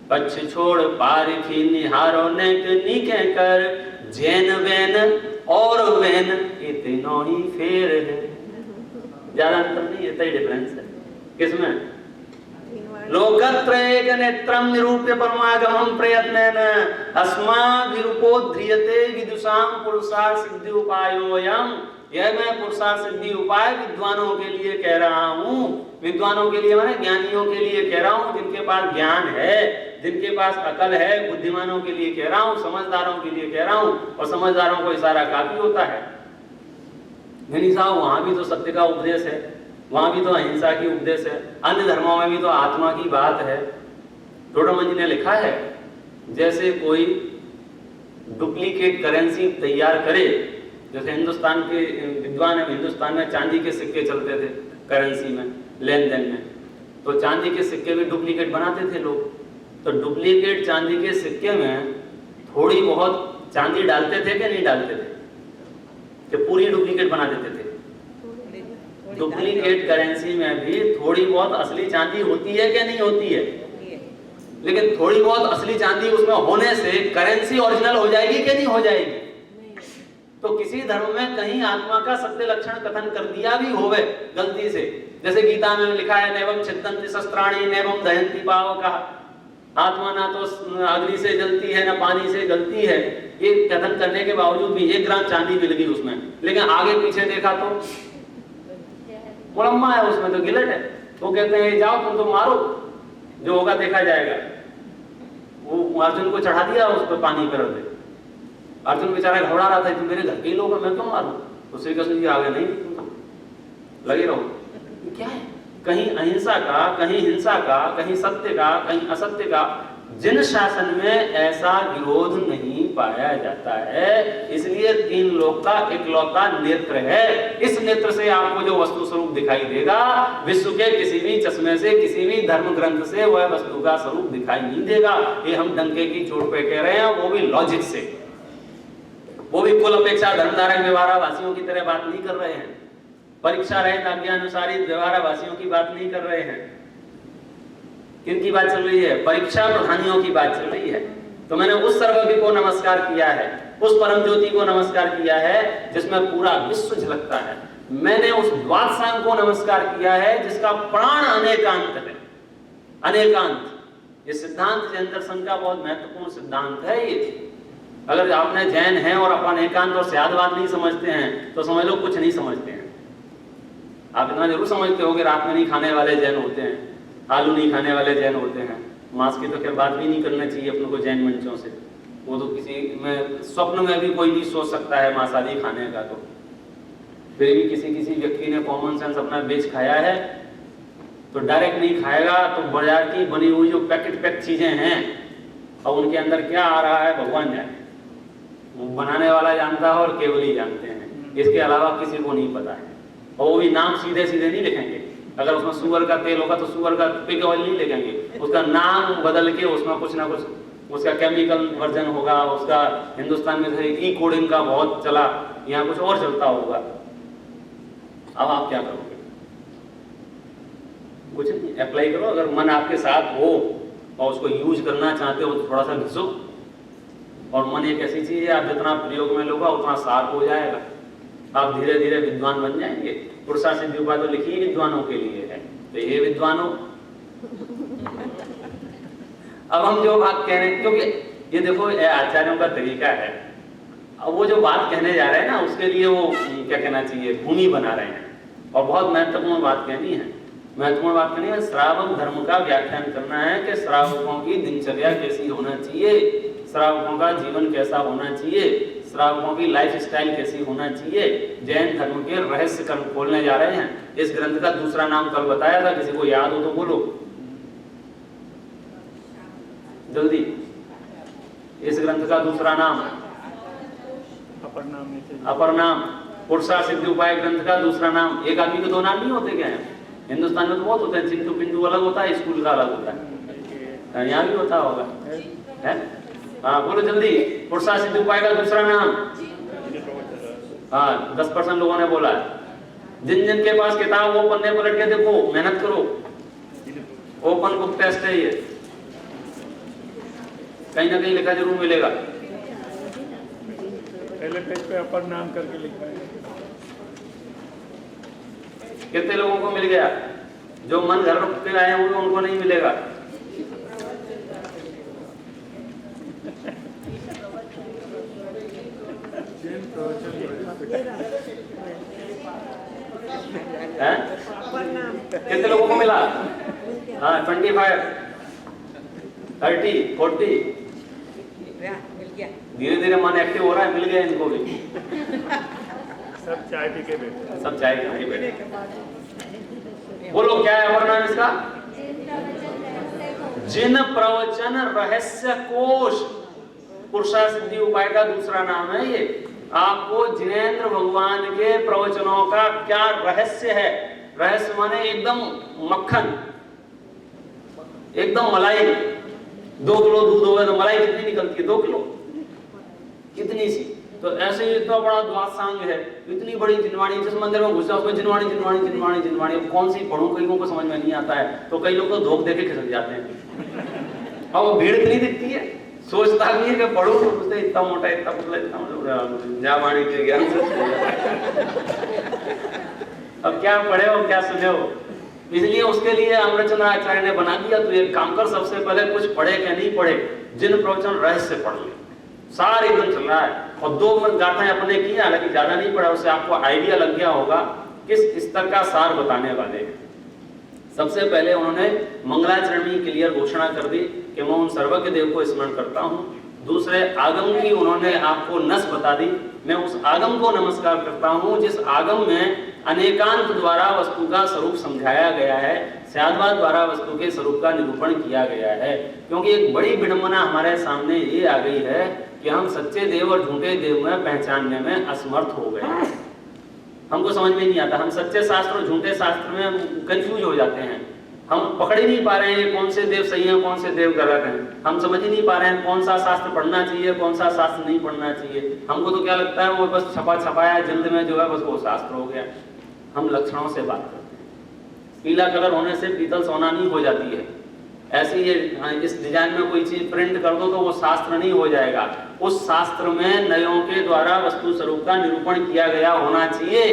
पक्ष छोड़ पार की निहारो नेक नीके कर। जैन वैन और वैन इतनो ही फेर है। ज्यादा अंतर नहीं, इतना ही डिफरेंस है। किसमें? लोकत्र एक नेत्रम निरूप्य परमागमं प्रयत्नेन अस्माभिरूपोध्रियते विदुषां पुरुषार्थ सिद्धि उपायोऽयम्। यह मैं पुरुषार्थ सिद्धि उपाय विद्वानों के लिए कह रहा हूँ। विद्वानों के लिए माने ज्ञानियों के लिए कह रहा हूँ, जिनके पास ज्ञान है, जिनके पास अकल है, बुद्धिमानों के लिए कह रहा हूँ, समझदारों के लिए कह रहा हूँ। और समझदारों को इशारा काफी होता है। नहीं साहब, वहां भी तो सत्य का उपदेश है, वहां भी तो अहिंसा की उपदेश है, अन्य धर्मों में भी तो आत्मा की बात है। टोडरमन जी ने लिखा है, जैसे कोई डुप्लीकेट करेंसी तैयार करे, जैसे हिंदुस्तान के विद्वान है, हिंदुस्तान में चांदी के सिक्के चलते थे करेंसी में, लेन देन में, तो चांदी के सिक्के भी डुप्लीकेट बनाते थे लोग। तो डुप्लीकेट चांदी के सिक्के में थोड़ी बहुत चांदी डालते थे कि नहीं डालते थे, कि पूरी डुप्लीकेट बना देते थे? डुप्लीकेट करेंसी में भी थोड़ी बहुत असली चांदी होती है कि नहीं होती है? लेकिन थोड़ी बहुत असली चांदी उसमें होने से करेंसी ओरिजिनल हो जाएगी कि नहीं हो जाएगी? तो किसी धर्म में कहीं आत्मा का सत्य लक्षण कथन कर दिया भी होवे गलती से, जैसे गीता में लिखा है नैवम छिद्यन्ति शस्त्राणि नैवम दहन्ति पावकाः, आत्मा ना तो अग्नि से जलती है ना पानी से जलती है। ये कथन करने के बावजूद भी 1 ग्राम चांदी मिल गई उसमें, लेकिन आगे पीछे देखा तो मुरम्मा है, उसमें तो गिलट है। वो कहते हैं जाओ तुम तो मारो, जो होगा देखा जाएगा। वो अर्जुन को चढ़ा दिया उस पर पानी पर दे। अर्जुन बेचारा घबरा रहा था, तुम मेरे घर के लोग हैं, मैं क्यों मारूं? तो श्री कृष्ण जी आगे नहीं, तुम लगे रहो। क्या है, कहीं अहिंसा का, कहीं हिंसा का, कहीं सत्य का, कहीं असत्य का। जिन शासन में ऐसा विरोध नहीं पाया जाता है, इसलिए 3 लोक का इकलौता नेत्र है। इस नेत्र से आपको जो वस्तु स्वरूप दिखाई देगा, विश्व के किसी भी चश्मे से, किसी भी धर्म ग्रंथ से वह वस्तु का स्वरूप दिखाई नहीं देगा। ये हम डंके की चोट पे कह रहे हैं, वो भी लॉजिक से, वो भी कुल अपेक्षा धर्मधारक व्यवहारावासियों की तरह बात नहीं कर रहे हैं, परीक्षा रहित आज्ञानुसारी व्यवहारावासियों की बात नहीं कर रहे हैं। किनकी बात चल रही है? परीक्षा प्रधानियों की बात चल रही है। तो मैंने उस सर्वज्ञ को नमस्कार किया है, उस परम ज्योति को नमस्कार किया है जिसमें पूरा विश्व झलकता है। मैंने उस द्वादशांग को नमस्कार किया है जिसका प्राण अनेकांत है। अनेकांत ये सिद्धांत जैन दर्शन का बहुत महत्वपूर्ण सिद्धांत है। ये अगर आपने जैन है और आप अनेकांत और स्यादवाद नहीं समझते हैं तो समझ लो कुछ नहीं समझते हैं। आप इतना जरूर समझते हो कि रात में नहीं खाने वाले जैन होते हैं, आलू नहीं खाने वाले जैन होते हैं। मांस की तो खैर बात भी नहीं करना चाहिए अपने को जैन मंचों से, वो तो किसी में स्वप्न में भी कोई नहीं सोच सकता है मांस आदि खाने का। तो फिर भी किसी व्यक्ति ने कॉमन सेंस अपना बेच खाया है तो डायरेक्ट नहीं खाएगा। तो बाजार की बनी हुई जो पैक चीजें हैं और उनके अंदर क्या आ रहा है भगवान जाने, वो बनाने वाला जानता है और केवल ही जानते हैं, इसके अलावा किसी को नहीं पता है। और वो भी नाम सीधे सीधे नहीं लिखेंगे, अगर उसमें सुअर का तेल होगा तो सुअर का पिग ऑयल नहीं लेंगे, उसका नाम बदल के उसमें कुछ ना कुछ उसका केमिकल वर्जन होगा। उसका हिंदुस्तान में ई कोडिंग का बहुत चला, यहाँ कुछ और चलता होगा। अब आप क्या करोगे? कुछ नहीं, अप्लाई करो। अगर मन आपके साथ हो और उसको यूज करना चाहते हो तो थोड़ा सा घिसो। और मन एक ऐसी चीज है, आप जितना प्रयोग में लोगा उतना शार्प हो जाएगा, आप धीरे धीरे विद्वान बन जाएंगे। पुरुषार्थ सिद्धि उपाय तो लिखी ही विद्वानों के लिए है, तो ये विद्वानों। अब हम जो बात कह रहे हैं, क्योंकि ये देखो आचार्यों का तरीका है, अब वो जो बात कहने जा रहे हैं ना उसके लिए वो क्या कहना चाहिए, भूमि बना रहे हैं। और बहुत महत्वपूर्ण बात कहनी है, महत्वपूर्ण बात कहनी है। श्रावक धर्म का व्याख्यान करना है कि श्रावकों की दिनचर्या कैसी होना चाहिए, श्रावकों का जीवन कैसा होना चाहिए, श्रावकों की लाइफ स्टाइल कैसी होना चाहिए। जैन धर्म के रहस्य कर्म खोलने जा रहे हैं। इस ग्रंथ का दूसरा नाम कल बताया था, किसी को याद हो तो बोलो जल्दी। इस ग्रंथ का दूसरा नाम अपर नाम। पुरुषार्थ सिद्धि उपाय ग्रंथ का दूसरा नाम। एक आदमी के दो नाम नहीं होते क्या है? हिंदुस्तान में तो बहुत होते हैं, चिंटू पिंटू अलग होता है, स्कूल का अलग होता है, यहाँ भी होता होगा है? हाँ बोलो जल्दी। पुरुषार्थ सिद्धि उपाय का दूसरा नाम। हाँ 10% लोगों ने बोला। जिन जिन के पास किताब वो पन्ने पलट के देखो, मेहनत करो, ओपन बुक टेस्ट है ये, कहीं ना कहीं लिखा जरूर मिलेगा। पहले पेज पे अपर नाम करके लिखा है। कितने लोगों को मिल गया? जो मन घर के आए होंगे उनको नहीं मिलेगा। कितने लोगों को मिला? हाँ 25, 30, 40। धीरे धीरे मन एक्टिव हो रहा है, मिल गया इनको भी। सब चाय पी के बैठे, सब चाय पी के बैठे। बोलो क्या है अपर नाम इसका? जिन प्रवचन रहस्य कोश। पुरुषार्थ सिद्धि उपाय का दूसरा नाम है ये। आपको जिनेंद्र भगवान के प्रवचनों का क्या रहस्य है, रहस्य माने एकदम मक्खन, एकदम मलाई। 2 किलो दूध होगा तो मलाई कितनी निकलती है? 2 किलो, कितनी सी। तो ऐसे ही इतना बड़ा द्वादशांग है, इतनी बड़ी जिनवाणी, जिस मंदिर में घुसा उसमें जिनवाणी जिनवाणी जिनवाणी जिनवाणी। अब कौन सी पढ़ूं, कईयों को समझ में नहीं आता है, तो कई लोग तो धोख देके खिसक जाते हैं। और वो भीड़ इतनी दिखती है, सोचता नहीं है कि पढ़ूं तो उससे इतना मोटा इतना पतला इतना मतलब जा वाणी के ज्ञान से। अब क्या पढ़े हो क्या सुने हो, इसलिए उसके लिए अमृतचंद्र आचार्य ने बना दिया, तो एक काम कर, सबसे पहले कुछ पढ़े क्या नहीं पढ़े, जिन प्रवचन रहस्य पढ़ ले। सारे दिन चल रहा है और 2 गाथाएं अपने की, हालांकि ज्यादा नहीं पढ़ा, उससे आपको आइडिया लग गया होगा किस स्तर का सार बताने वाले हैं। सबसे पहले उन्होंने मंगलाचरण में क्लियर घोषणा कर दी कि मैं उन सर्वज्ञ देव को स्मरण करता हूँ। दूसरे आगम की उन्होंने आपको नस बता दी, मैं उस आगम को नमस्कार करता हूँ जिस आगम में अनेकांत द्वारा वस्तु का स्वरूप समझाया गया है, स्याद्वाद द्वारा वस्तु के स्वरूप का निरूपण किया गया है। क्योंकि एक बड़ी विडंबना हमारे सामने ये आ गई है कि हम सच्चे देव और झूठे देव में पहचानने में असमर्थ हो गए। हमको समझ में नहीं आता, हम सच्चे शास्त्र और झूठे शास्त्र में कंफ्यूज हो जाते हैं। हम पकड़ ही नहीं पा रहे हैं कौन से देव सही हैं, कौन से देव गलत हैं। हम समझ ही नहीं पा रहे हैं कौन सा शास्त्र पढ़ना चाहिए, कौन सा शास्त्र नहीं पढ़ना चाहिए। हमको तो क्या लगता है वो बस छपा छपाया जल्द में जो है बस वो शास्त्र हो गया। हम लक्षणों से बात करते हैं। पीला कलर होने से पीतल सोना नहीं हो जाती है, ऐसे ये इस डिजाइन में कोई चीज प्रिंट कर दो तो वो शास्त्र नहीं हो जाएगा। उस शास्त्र में नयों के द्वारा वस्तु स्वरूप का निरूपण किया गया होना चाहिए,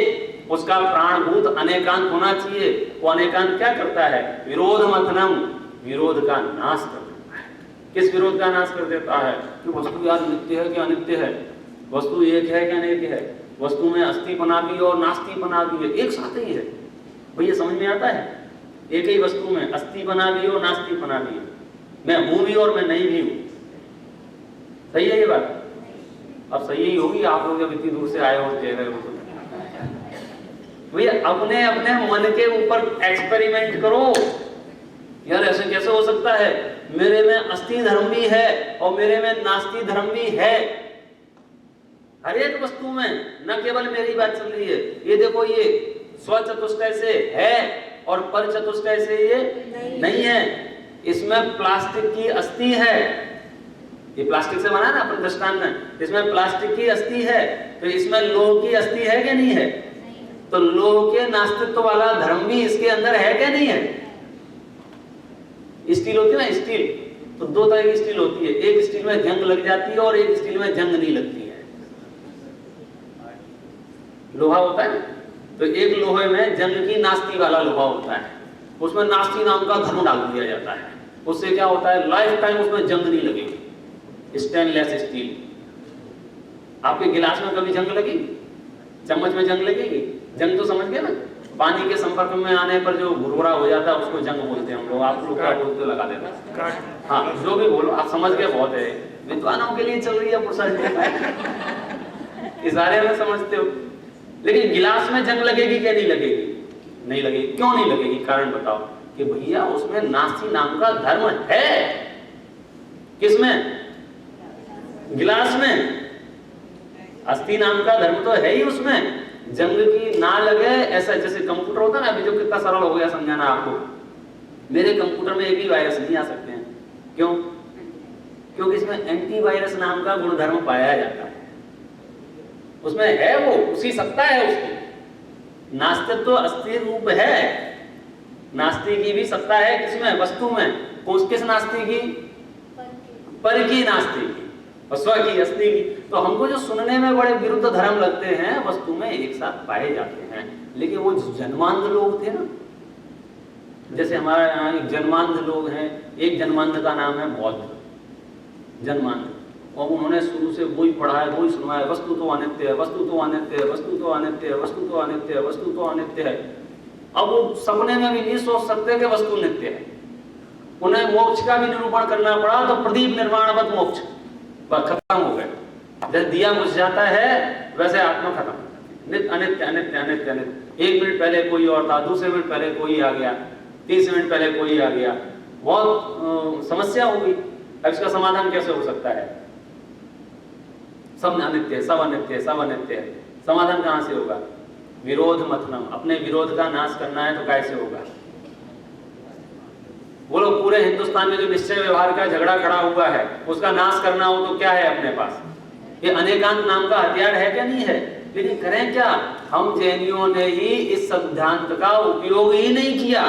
उसका प्राणभूत अनेकांत होना चाहिए। वो अनेकांत क्या करता है? विरोध मथनम, विरोध का नाश कर देता है। किस विरोध का नाश कर देता है? कि वस्तु यार नित्य है कि अनित्य है, वस्तु एक है कि अनेक है, वस्तु में अस्थिपना भी और नास्तिपना भी है, एक साथ ही है। भैया समझ में आता है? एक ही वस्तु में अस्थिपना भी हो नास्तिपना भी हो, मैं हूं भी और मैं नहीं भी हूं। सही है ये बात? अब सही ही होगी, आप लोग जब इतनी दूर से आए हो कह रहे हो तो भैया अपने अपने मन के ऊपर एक्सपेरिमेंट करो। यार ऐसे कैसे हो सकता है, मेरे में अस्थि धर्म भी है और मेरे में नास्ति धर्म भी है। हर एक वस्तु में, न केवल मेरी बात चल रही है। ये देखो ये स्वचतुष्टय से है और पर चतुष्टय से ये नहीं है। इसमें प्लास्टिक की अस्थि है, ये प्लास्टिक से बना है ना अपन दृष्टांत में, इसमें प्लास्टिक की अस्थि है, तो इसमें लोह की अस्थि है क्या नहीं है? तो लोह के नास्तित्व वाला धर्म भी इसके अंदर है क्या नहीं है? स्टील होती है ना, स्टील, तो दो तरह की स्टील होती है, एक स्टील में जंग लग जाती है और एक स्टील में जंग नहीं लगती है। लोहा होता है, तो एक लोहे में जंग की नास्ती वाला लोहा होता है, उसमें नास्ती नाम का धर्म डाल दिया जाता है, उससे क्या होता है, लाइफ टाइम उसमें जंग नहीं लगेगी। स्टेनलेस स्टील, आपके गिलास में कभी जंग लगेगी? चम्मच में जंग लगेगी? जंग तो समझ गए ना, पानी के संपर्क में आने पर जो भुरभुरा हो जाता है उसको जंग बोलते हैं हम लोग। आप लोग क्या बोलते लगा देना, हाँ जो भी बोलो आप समझ गए, बहुत है, विद्वानों के लिए चल रही है पुरुषार्थ, इशारे में समझते हो। लेकिन गिलास में जंग लगेगी क्या नहीं लगेगी? नहीं लगेगी। क्यों नहीं लगेगी? कारण बताओ कि भैया उसमें नास्ती नाम का धर्म है। किसमें? गिलास में अस्थि नाम का धर्म तो है ही उसमें। जंग की ना लगे ऐसा, जैसे कंप्यूटर होता है ना, अभी जो कितना सरल हो गया समझाना आपको। मेरे कंप्यूटर में एक भी वायरस नहीं आ सकते हैं। क्यों? क्योंकि इसमें एंटीवायरस नाम का गुणधर्म पाया जाता है, उसमें है, वो उसी सत्ता है उसकी। नास्तित्व तो अस्थिर रूप है, नास्ति की भी सत्ता है किसमें? वस्तु में। किस नास्ति की? पर की नास्ति की और स्व की, अस्थि की। तो हमको जो सुनने में बड़े विरुद्ध धर्म लगते हैं, वस्तु में एक साथ पाए जाते हैं। लेकिन वो जन्मांध लोग थे ना, जैसे हमारे यहाँ एक जन्मांध लोग हैं, एक जन्मांध का नाम है बौद्ध जन्मांध, और उन्होंने शुरू से वही पढ़ा है, वही सुना है, वस्तु तो अनित्य है, वस्तु तो अनित्य है, वस्तु तो अनित्य है, वस्तु तो अनित्य है, वस्तु तो अनित्य है। अब वो सपने में भी नहीं सोच सकते कि वस्तु नित्य है। उन्हें मोक्ष का भी निरूपण करना पड़ा, तो प्रदीप निर्वाणवत मोक्ष खत्म हो गए। जैसे दिया बुझ जाता है वैसे आत्मा खत्म, नित्य अनित्य अनित्य अनित्य अनित्य। एक मिनट पहले कोई और था, दूसरे मिनट पहले कोई आ गया, 30 मिनट पहले कोई आ गया, बहुत समस्या हो गई। अब इसका समाधान कैसे हो सकता है? सब अनित्य, सब अनित्य, सब अनित्य है। समाधान कहां से होगा? विरोध मथनम। अपने विरोध का नाश करना है तो कैसे होगा? बोलो, पूरे हिंदुस्तान में जो निश्चय व्यवहार का झगड़ा खड़ा हुआ है उसका नाश करना हो तो क्या है अपने पास? ये अनेकांत नाम का हथियार है क्या नहीं है? लेकिन करें क्या? हम जैनियों ने ही इस सिद्धांत का उपयोग ही नहीं किया।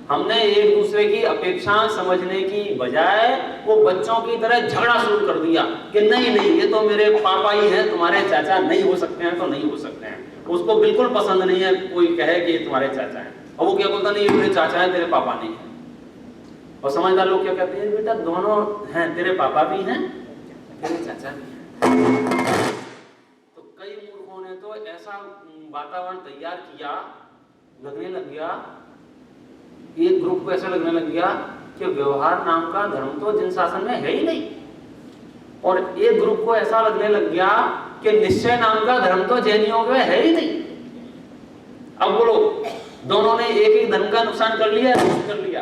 हमने एक दूसरे की अपेक्षा समझने की बजाय वो बच्चों की तरह झगड़ा शुरू कर दिया कि नहीं नहीं ये तो मेरे पापा ही हैं, तुम्हारे चाचा नहीं हो सकते हैं, तो नहीं हो सकते हैं। उसको बिल्कुल पसंद नहीं है कोई कहे कि ये तुम्हारे चाचा हैं, और वो क्या बोलता, नहीं ये मेरे चाचा हैं, तेरे पापा नहीं है। और समझदार लोग क्या कहते हैं, बेटा दोनों हैं, तेरे पापा भी हैं, तेरे चाचा भी हैं। तो कई मूर्खों ने तो ऐसा वातावरण तैयार किया, लगने लग गया, एक ग्रुप को ऐसा लगने लग गया कि व्यवहार नाम का धर्म तो जिन शासन में है ही नहीं, और एक ग्रुप को ऐसा लगने लग गया कि निश्चय नाम का धर्म तो जैनियों में है ही नहीं। अब बोलो, दोनों ने एक एक धर्म का नुकसान कर लिया कर लिया?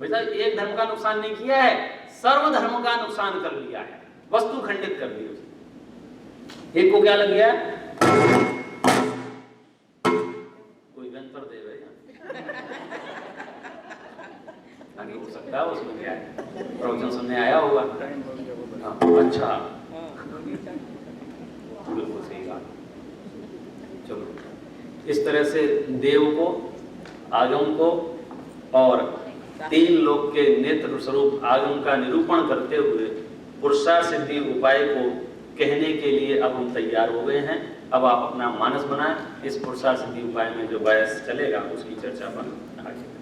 भैया एक धर्म का नुकसान नहीं किया है, सर्व धर्म का नुकसान कर लिया है, वस्तु खंडित कर दी उसने। एक को क्या लग गया? कोई यंत्र दे भैया, आगे हो सकता है उसमें क्या है, प्रवचन सुनने आया होगा। अच्छा, बिल्कुल सही बात। चलो, इस तरह से देव को, आगम को और 3 लोक के नेत्र स्वरूप आगम का निरूपण करते हुए पुरुषार्थ सिद्धि उपाय को कहने के लिए अब हम तैयार हो गए हैं। अब आप अपना मानस बनाएं, इस पुरुषार्थ सिद्धि उपाय में जो बहस चलेगा उसकी चर्चा पर आगे।